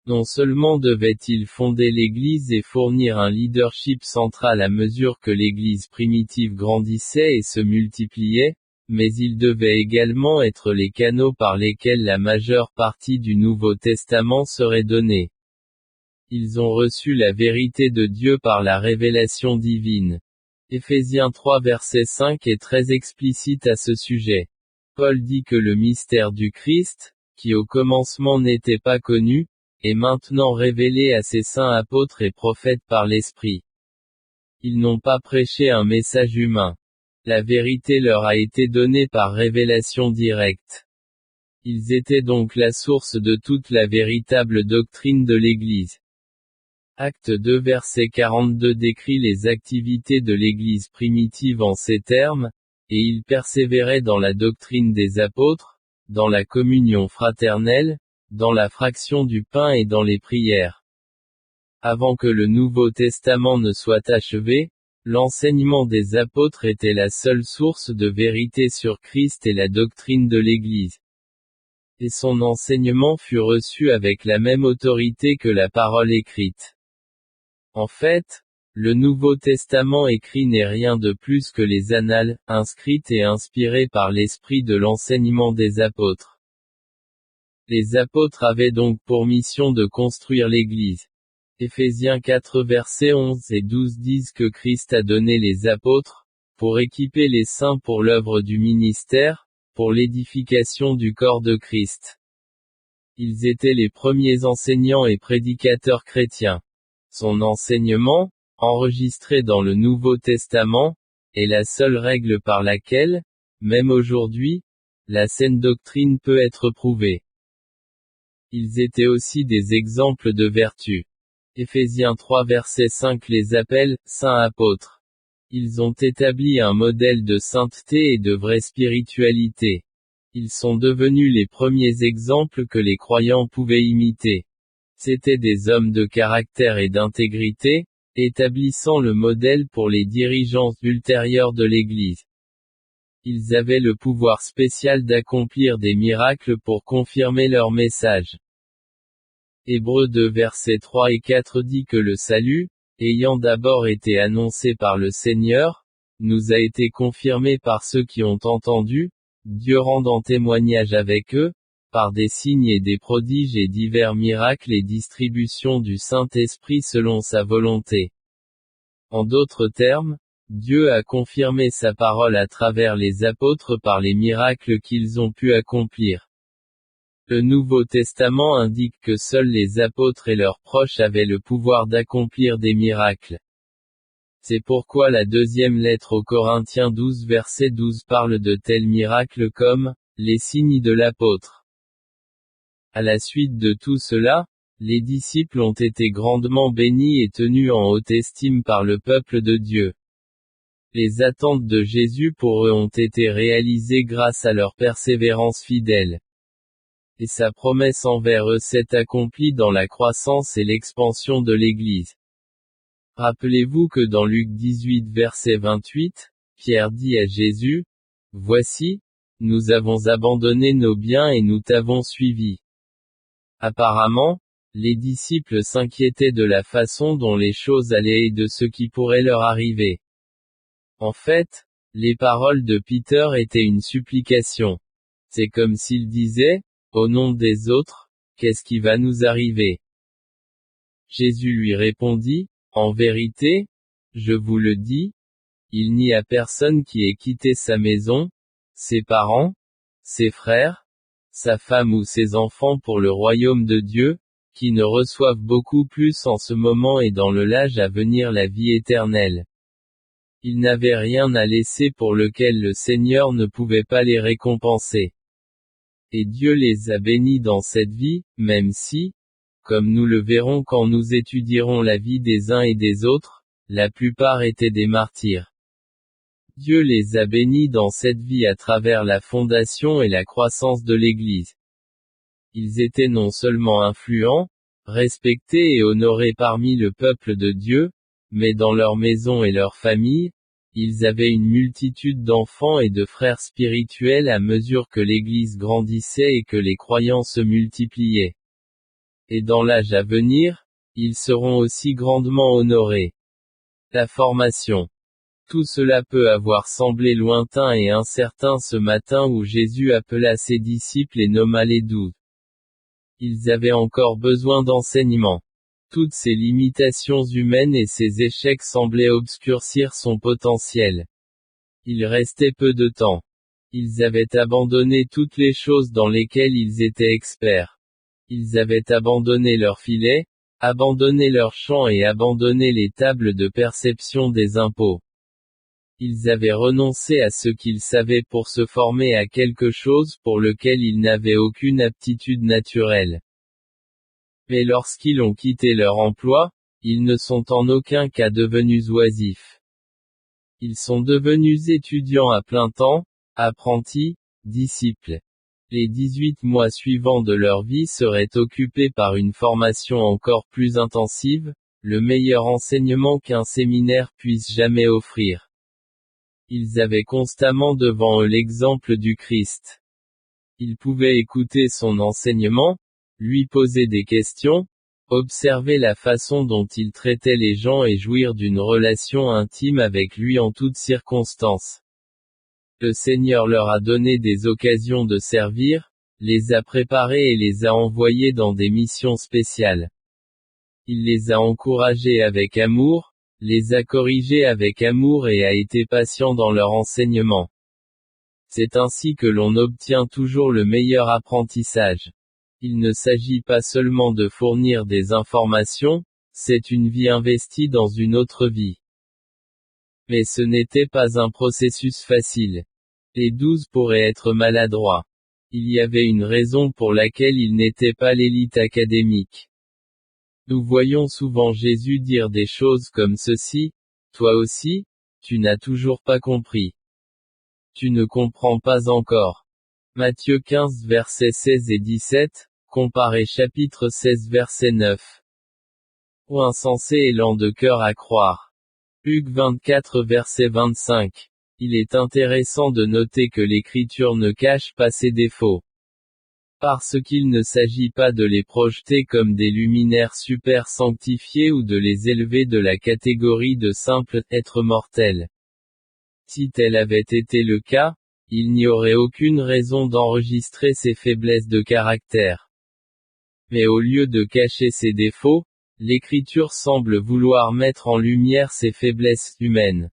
Non seulement devait-il fonder l'Église et fournir un leadership central à mesure que l'Église primitive grandissait et se multipliait, mais il devait également être les canaux par lesquels la majeure partie du Nouveau Testament serait donnée. Ils ont reçu la vérité de Dieu par la révélation divine. Éphésiens 3 verset 5 est très explicite à ce sujet. Paul dit que le mystère du Christ, qui au commencement n'était pas connu, est maintenant révélé à ses saints apôtres et prophètes par l'Esprit. Ils n'ont pas prêché un message humain. La vérité leur a été donnée par révélation directe. Ils étaient donc la source de toute la véritable doctrine de l'Église. Acte 2 verset 42 décrit les activités de l'Église primitive en ces termes, et ils persévéraient dans la doctrine des apôtres, dans la communion fraternelle, dans la fraction du pain et dans les prières. Avant que le Nouveau Testament ne soit achevé, l'enseignement des apôtres était la seule source de vérité sur Christ et la doctrine de l'Église. Et son enseignement fut reçu avec la même autorité que la parole écrite. En fait, le Nouveau Testament écrit n'est rien de plus que les annales, inscrites et inspirées par l'esprit de l'enseignement des apôtres. Les apôtres avaient donc pour mission de construire l'Église. Éphésiens 4 versets 11 et 12 disent que Christ a donné les apôtres, pour équiper les saints pour l'œuvre du ministère, pour l'édification du corps de Christ. Ils étaient les premiers enseignants et prédicateurs chrétiens. Son enseignement, enregistré dans le Nouveau Testament, est la seule règle par laquelle, même aujourd'hui, la saine doctrine peut être prouvée. Ils étaient aussi des exemples de vertu. Éphésiens 3 verset 5 les appelle « saints apôtres ». Ils ont établi un modèle de sainteté et de vraie spiritualité. Ils sont devenus les premiers exemples que les croyants pouvaient imiter. C'étaient des hommes de caractère et d'intégrité, établissant le modèle pour les dirigeants ultérieurs de l'Église. Ils avaient le pouvoir spécial d'accomplir des miracles pour confirmer leur message. Hébreux 2 versets 3 et 4 dit que le salut, ayant d'abord été annoncé par le Seigneur, nous a été confirmé par ceux qui ont entendu, Dieu rendant témoignage avec eux, par des signes et des prodiges et divers miracles et distribution du Saint-Esprit selon sa volonté. En d'autres termes, Dieu a confirmé sa parole à travers les apôtres par les miracles qu'ils ont pu accomplir. Le Nouveau Testament indique que seuls les apôtres et leurs proches avaient le pouvoir d'accomplir des miracles. C'est pourquoi la deuxième lettre aux Corinthiens 12 verset 12 parle de tels miracles comme « les signes de l'apôtre ». À la suite de tout cela, les disciples ont été grandement bénis et tenus en haute estime par le peuple de Dieu. Les attentes de Jésus pour eux ont été réalisées grâce à leur persévérance fidèle. Et sa promesse envers eux s'est accomplie dans la croissance et l'expansion de l'Église. Rappelez-vous que dans Luc 18 verset 28, Pierre dit à Jésus, « Voici, nous avons abandonné nos biens et nous t'avons suivi. » Apparemment, les disciples s'inquiétaient de la façon dont les choses allaient et de ce qui pourrait leur arriver. En fait, les paroles de Peter étaient une supplication. C'est comme s'il disait, au nom des autres, qu'est-ce qui va nous arriver? Jésus lui répondit, en vérité, je vous le dis, il n'y a personne qui ait quitté sa maison, ses parents, ses frères, sa femme ou ses enfants pour le royaume de Dieu, qui ne reçoivent beaucoup plus en ce moment et dans l'âge à venir la vie éternelle. Ils n'avaient rien à laisser pour lequel le Seigneur ne pouvait pas les récompenser. Et Dieu les a bénis dans cette vie, même si, comme nous le verrons quand nous étudierons la vie des uns et des autres, la plupart étaient des martyrs. Dieu les a bénis dans cette vie à travers la fondation et la croissance de l'Église. Ils étaient non seulement influents, respectés et honorés parmi le peuple de Dieu, mais dans leur maison et leur famille, ils avaient une multitude d'enfants et de frères spirituels à mesure que l'Église grandissait et que les croyants se multipliaient. Et dans l'âge à venir, ils seront aussi grandement honorés. La formation. Tout cela peut avoir semblé lointain et incertain ce matin où Jésus appela ses disciples et nomma les 12. Ils avaient encore besoin d'enseignement. Toutes ces limitations humaines et ces échecs semblaient obscurcir son potentiel. Il restait peu de temps. Ils avaient abandonné toutes les choses dans lesquelles ils étaient experts. Ils avaient abandonné leurs filets, abandonné leurs champs et abandonné les tables de perception des impôts. Ils avaient renoncé à ce qu'ils savaient pour se former à quelque chose pour lequel ils n'avaient aucune aptitude naturelle. Mais lorsqu'ils ont quitté leur emploi, ils ne sont en aucun cas devenus oisifs. Ils sont devenus étudiants à plein temps, apprentis, disciples. Les 18 mois suivants de leur vie seraient occupés par une formation encore plus intensive, le meilleur enseignement qu'un séminaire puisse jamais offrir. Ils avaient constamment devant eux l'exemple du Christ. Ils pouvaient écouter son enseignement, lui poser des questions, observer la façon dont il traitait les gens et jouir d'une relation intime avec lui en toutes circonstances. Le Seigneur leur a donné des occasions de servir, les a préparés et les a envoyés dans des missions spéciales. Il les a encouragés avec amour, les a corrigés avec amour et a été patient dans leur enseignement. C'est ainsi que l'on obtient toujours le meilleur apprentissage. Il ne s'agit pas seulement de fournir des informations, c'est une vie investie dans une autre vie. Mais ce n'était pas un processus facile. Les 12 pourraient être maladroits. Il y avait une raison pour laquelle ils n'étaient pas l'élite académique. Nous voyons souvent Jésus dire des choses comme ceci, « Toi aussi, tu n'as toujours pas compris. Tu ne comprends pas encore. » Matthieu 15 versets 16 et 17, comparez chapitre 16 verset 9. Ou insensé et lent de cœur à croire. Luc 24 verset 25. Il est intéressant de noter que l'Écriture ne cache pas ses défauts. Parce qu'il ne s'agit pas de les projeter comme des luminaires super sanctifiés ou de les élever de la catégorie de simples êtres mortels. Si tel avait été le cas, il n'y aurait aucune raison d'enregistrer ces faiblesses de caractère. Mais au lieu de cacher ses défauts, l'Écriture semble vouloir mettre en lumière ses faiblesses humaines.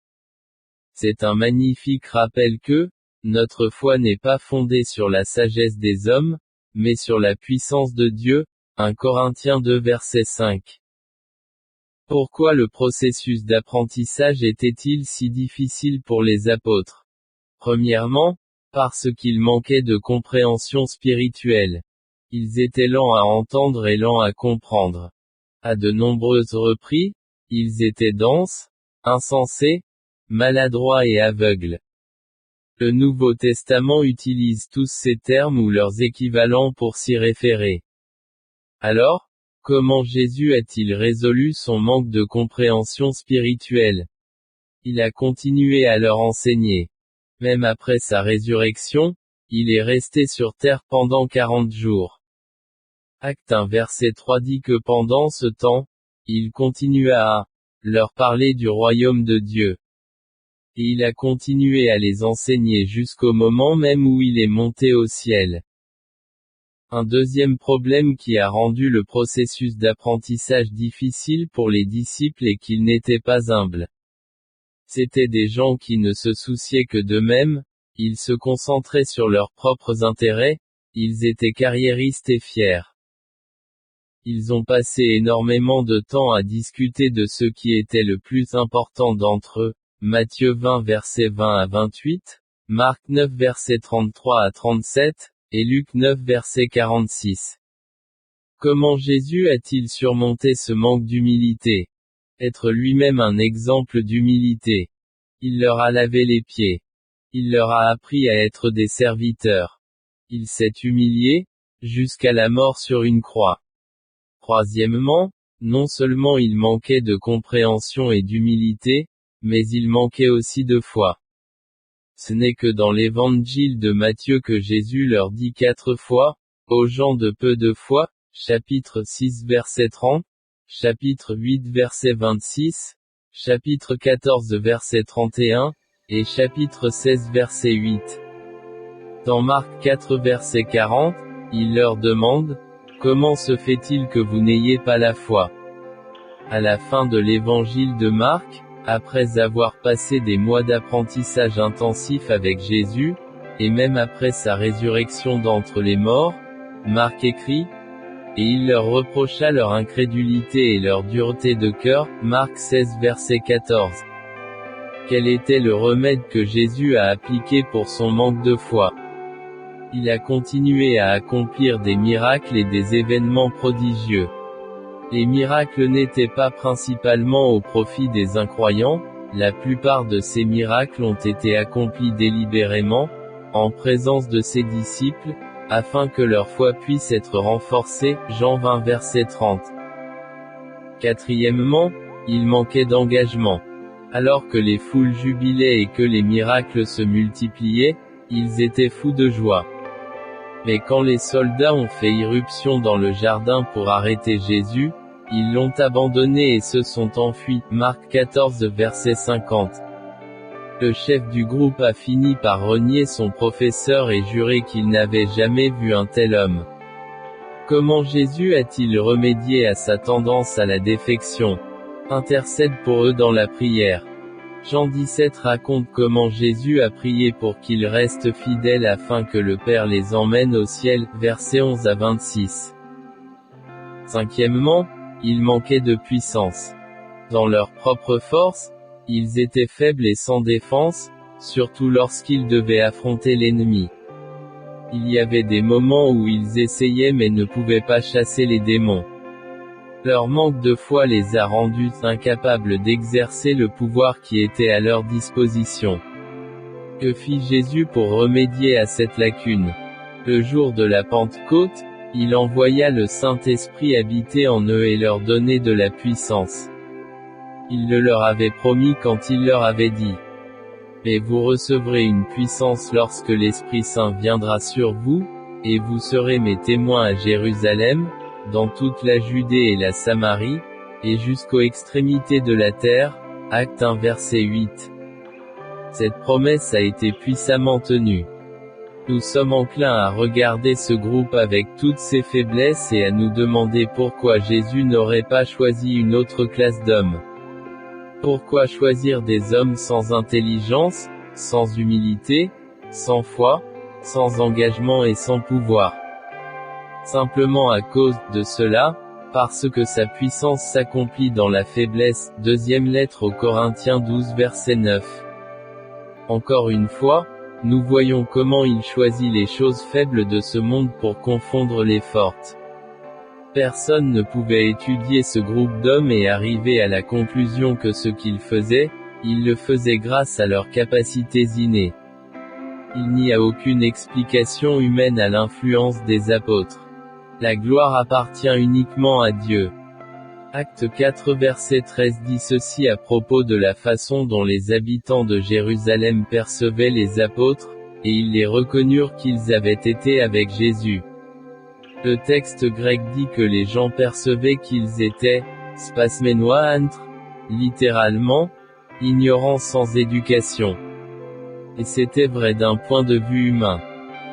C'est un magnifique rappel que, notre foi n'est pas fondée sur la sagesse des hommes, mais sur la puissance de Dieu, 1 Corinthiens 2 verset 5. Pourquoi le processus d'apprentissage était-il si difficile pour les apôtres? Premièrement, parce qu'ils manquaient de compréhension spirituelle. Ils étaient lents à entendre et lents à comprendre. À de nombreuses reprises, ils étaient denses, insensés, maladroits et aveugles. Le Nouveau Testament utilise tous ces termes ou leurs équivalents pour s'y référer. Alors, comment Jésus a-t-il résolu son manque de compréhension spirituelle? Il a continué à leur enseigner. Même après sa résurrection, il est resté sur terre pendant 40 jours. Acte 1 verset 3 dit que pendant ce temps, il continua à leur parler du royaume de Dieu. Et il a continué à les enseigner jusqu'au moment même où il est monté au ciel. Un deuxième problème qui a rendu le processus d'apprentissage difficile pour les disciples est qu'ils n'étaient pas humbles. C'étaient des gens qui ne se souciaient que d'eux-mêmes, ils se concentraient sur leurs propres intérêts, ils étaient carriéristes et fiers. Ils ont passé énormément de temps à discuter de ce qui était le plus important d'entre eux. Matthieu 20 versets 20 à 28, Marc 9 versets 33 à 37, et Luc 9 verset 46. Comment Jésus a-t-il surmonté ce manque d'humilité? Être lui-même un exemple d'humilité. Il leur a lavé les pieds. Il leur a appris à être des serviteurs. Il s'est humilié, jusqu'à la mort sur une croix. Troisièmement, Non seulement il manquait de compréhension et d'humilité, mais il manquait aussi de foi. Ce n'est que dans l'évangile de Matthieu que Jésus leur dit 4 fois, aux gens de peu de foi, chapitre 6 verset 30, chapitre 8 verset 26, chapitre 14 verset 31, et chapitre 16 verset 8. Dans Marc 4 verset 40, il leur demande, « Comment se fait-il que vous n'ayez pas la foi ?» À la fin de l'évangile de Marc, après avoir passé des mois d'apprentissage intensif avec Jésus, et même après sa résurrection d'entre les morts, Marc écrit, « Et il leur reprocha leur incrédulité et leur dureté de cœur » Marc 16 verset 14. Quel était le remède que Jésus a appliqué pour son manque de foi? Il a continué à accomplir des miracles et des événements prodigieux. Les miracles n'étaient pas principalement au profit des incroyants, la plupart de ces miracles ont été accomplis délibérément, en présence de ses disciples, afin que leur foi puisse être renforcée, Jean 20 verset 30. Quatrièmement, il manquait d'engagement. Alors que les foules jubilaient et que les miracles se multipliaient, ils étaient fous de joie. Mais quand les soldats ont fait irruption dans le jardin pour arrêter Jésus, ils l'ont abandonné et se sont enfuis, Marc 14 verset 50. Le chef du groupe a fini par renier son professeur et jurer qu'il n'avait jamais vu un tel homme. Comment Jésus a-t-il remédié à sa tendance à la défection? Intercède pour eux dans la prière. Jean 17 raconte comment Jésus a prié pour qu'ils restent fidèles afin que le Père les emmène au ciel, versets 11 à 26. Cinquièmement, il manquait de puissance. Dans leur propre force, ils étaient faibles et sans défense, surtout lorsqu'ils devaient affronter l'ennemi. Il y avait des moments où ils essayaient mais ne pouvaient pas chasser les démons. Leur manque de foi les a rendus incapables d'exercer le pouvoir qui était à leur disposition. Que fit Jésus pour remédier à cette lacune? Le jour de la Pentecôte, il envoya le Saint-Esprit habiter en eux et leur donner de la puissance. Il le leur avait promis quand il leur avait dit, « Mais vous recevrez une puissance lorsque l'Esprit Saint viendra sur vous, et vous serez mes témoins à Jérusalem, dans toute la Judée et la Samarie, et jusqu'aux extrémités de la terre. » Acte 1 verset 8. Cette promesse a été puissamment tenue. Nous sommes enclins à regarder ce groupe avec toutes ses faiblesses et à nous demander pourquoi Jésus n'aurait pas choisi une autre classe d'hommes. Pourquoi choisir des hommes sans intelligence, sans humilité, sans foi, sans engagement et sans pouvoir? Simplement à cause de cela, parce que sa puissance s'accomplit dans la faiblesse. Deuxième lettre aux Corinthiens 12 verset 9. Encore une fois, nous voyons comment il choisit les choses faibles de ce monde pour confondre les fortes. Personne ne pouvait étudier ce groupe d'hommes et arriver à la conclusion que ce qu'ils faisaient, ils le faisaient grâce à leurs capacités innées. Il n'y a aucune explication humaine à l'influence des apôtres. La gloire appartient uniquement à Dieu. Acte 4 verset 13 dit ceci à propos de la façon dont les habitants de Jérusalem percevaient les apôtres, et ils les reconnurent qu'ils avaient été avec Jésus. Le texte grec dit que les gens percevaient qu'ils étaient « spasmenoantres », littéralement, ignorants sans éducation. Et c'était vrai d'un point de vue humain.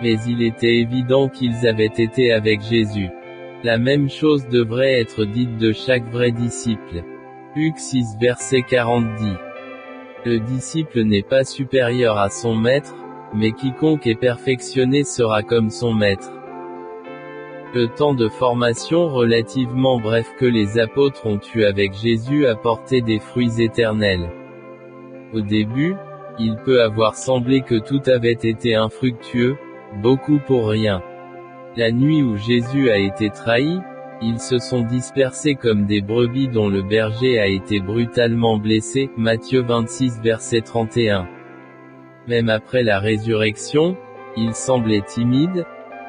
Mais il était évident qu'ils avaient été avec Jésus. La même chose devrait être dite de chaque vrai disciple. Luc 6 verset 40 dit. Le disciple n'est pas supérieur à son maître, mais quiconque est perfectionné sera comme son maître. Le temps de formation relativement bref que les apôtres ont eu avec Jésus a porté des fruits éternels. Au début, il peut avoir semblé que tout avait été infructueux, beaucoup pour rien. La nuit où Jésus a été trahi, ils se sont dispersés comme des brebis dont le berger a été brutalement blessé, Matthieu 26 verset 31. Même après la résurrection, ils semblaient timides,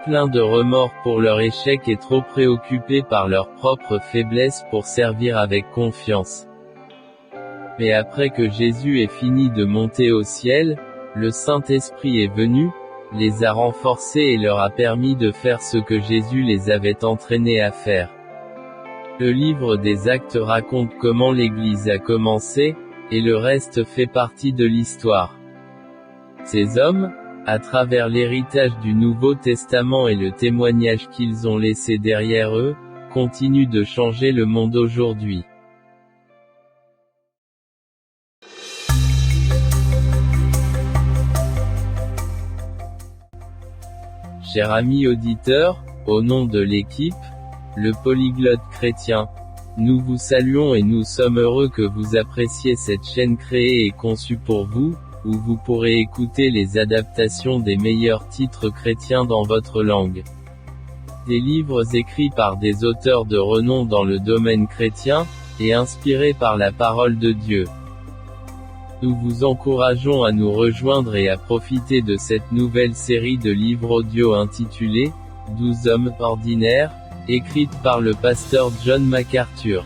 pleins de remords pour leur échec et trop préoccupés par leur propre faiblesse pour servir avec confiance. Mais après que Jésus ait fini de monter au ciel, le Saint-Esprit est venu, les a renforcés et leur a permis de faire ce que Jésus les avait entraînés à faire. Le livre des Actes raconte comment l'Église a commencé, et le reste fait partie de l'histoire. Ces hommes, à travers l'héritage du Nouveau Testament et le témoignage qu'ils ont laissé derrière eux, continuent de changer le monde aujourd'hui. Chers amis auditeurs, au nom de l'équipe, le Polyglotte chrétien, nous vous saluons et nous sommes heureux que vous appréciez cette chaîne créée et conçue pour vous, où vous pourrez écouter les adaptations des meilleurs titres chrétiens dans votre langue. Des livres écrits par des auteurs de renom dans le domaine chrétien, et inspirés par la parole de Dieu. Nous vous encourageons à nous rejoindre et à profiter de cette nouvelle série de livres audio intitulée « 12 hommes ordinaires », écrite par le pasteur John MacArthur.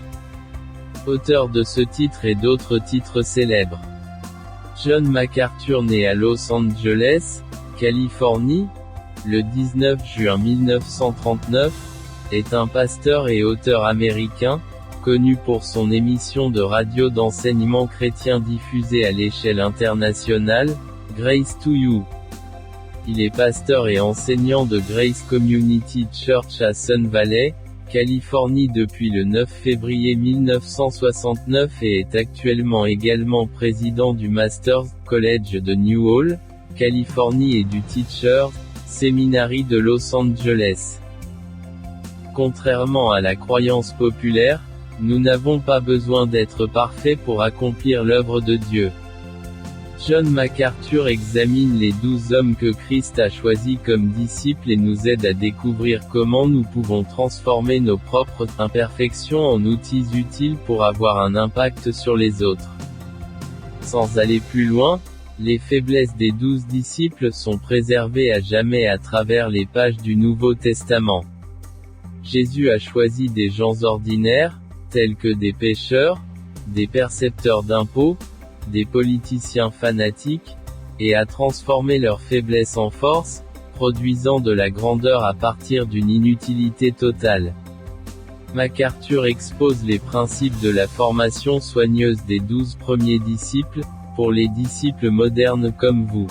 Auteur de ce titre et d'autres titres célèbres. John MacArthur naît à Los Angeles, Californie, le 19 juin 1939, est un pasteur et auteur américain, connu pour son émission de radio d'enseignement chrétien diffusée à l'échelle internationale, Grace to You. Il est pasteur et enseignant de Grace Community Church à Sun Valley, Californie depuis le 9 février 1969 et est actuellement également président du Masters College de New Hall, Californie et du Teachers Seminary de Los Angeles. Contrairement à la croyance populaire, nous n'avons pas besoin d'être parfaits pour accomplir l'œuvre de Dieu. John MacArthur examine les 12 hommes que Christ a choisis comme disciples et nous aide à découvrir comment nous pouvons transformer nos propres imperfections en outils utiles pour avoir un impact sur les autres. Sans aller plus loin, les faiblesses des 12 disciples sont préservées à jamais à travers les pages du Nouveau Testament. Jésus a choisi des gens ordinaires, tels que des pêcheurs, des percepteurs d'impôts, des politiciens fanatiques, et a transformé leur faiblesse en force, produisant de la grandeur à partir d'une inutilité totale. MacArthur expose les principes de la formation soigneuse des 12 premiers disciples, pour les disciples modernes comme vous.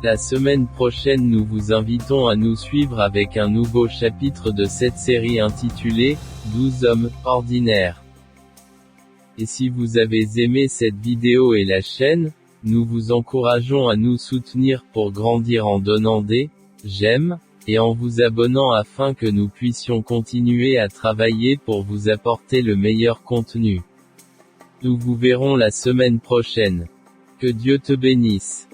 La semaine prochaine nous vous invitons à nous suivre avec un nouveau chapitre de cette série intitulée « 12 hommes ordinaires ». Et si vous avez aimé cette vidéo et la chaîne, nous vous encourageons à nous soutenir pour grandir en donnant des j'aime, et en vous abonnant afin que nous puissions continuer à travailler pour vous apporter le meilleur contenu. Nous vous verrons la semaine prochaine. Que Dieu te bénisse.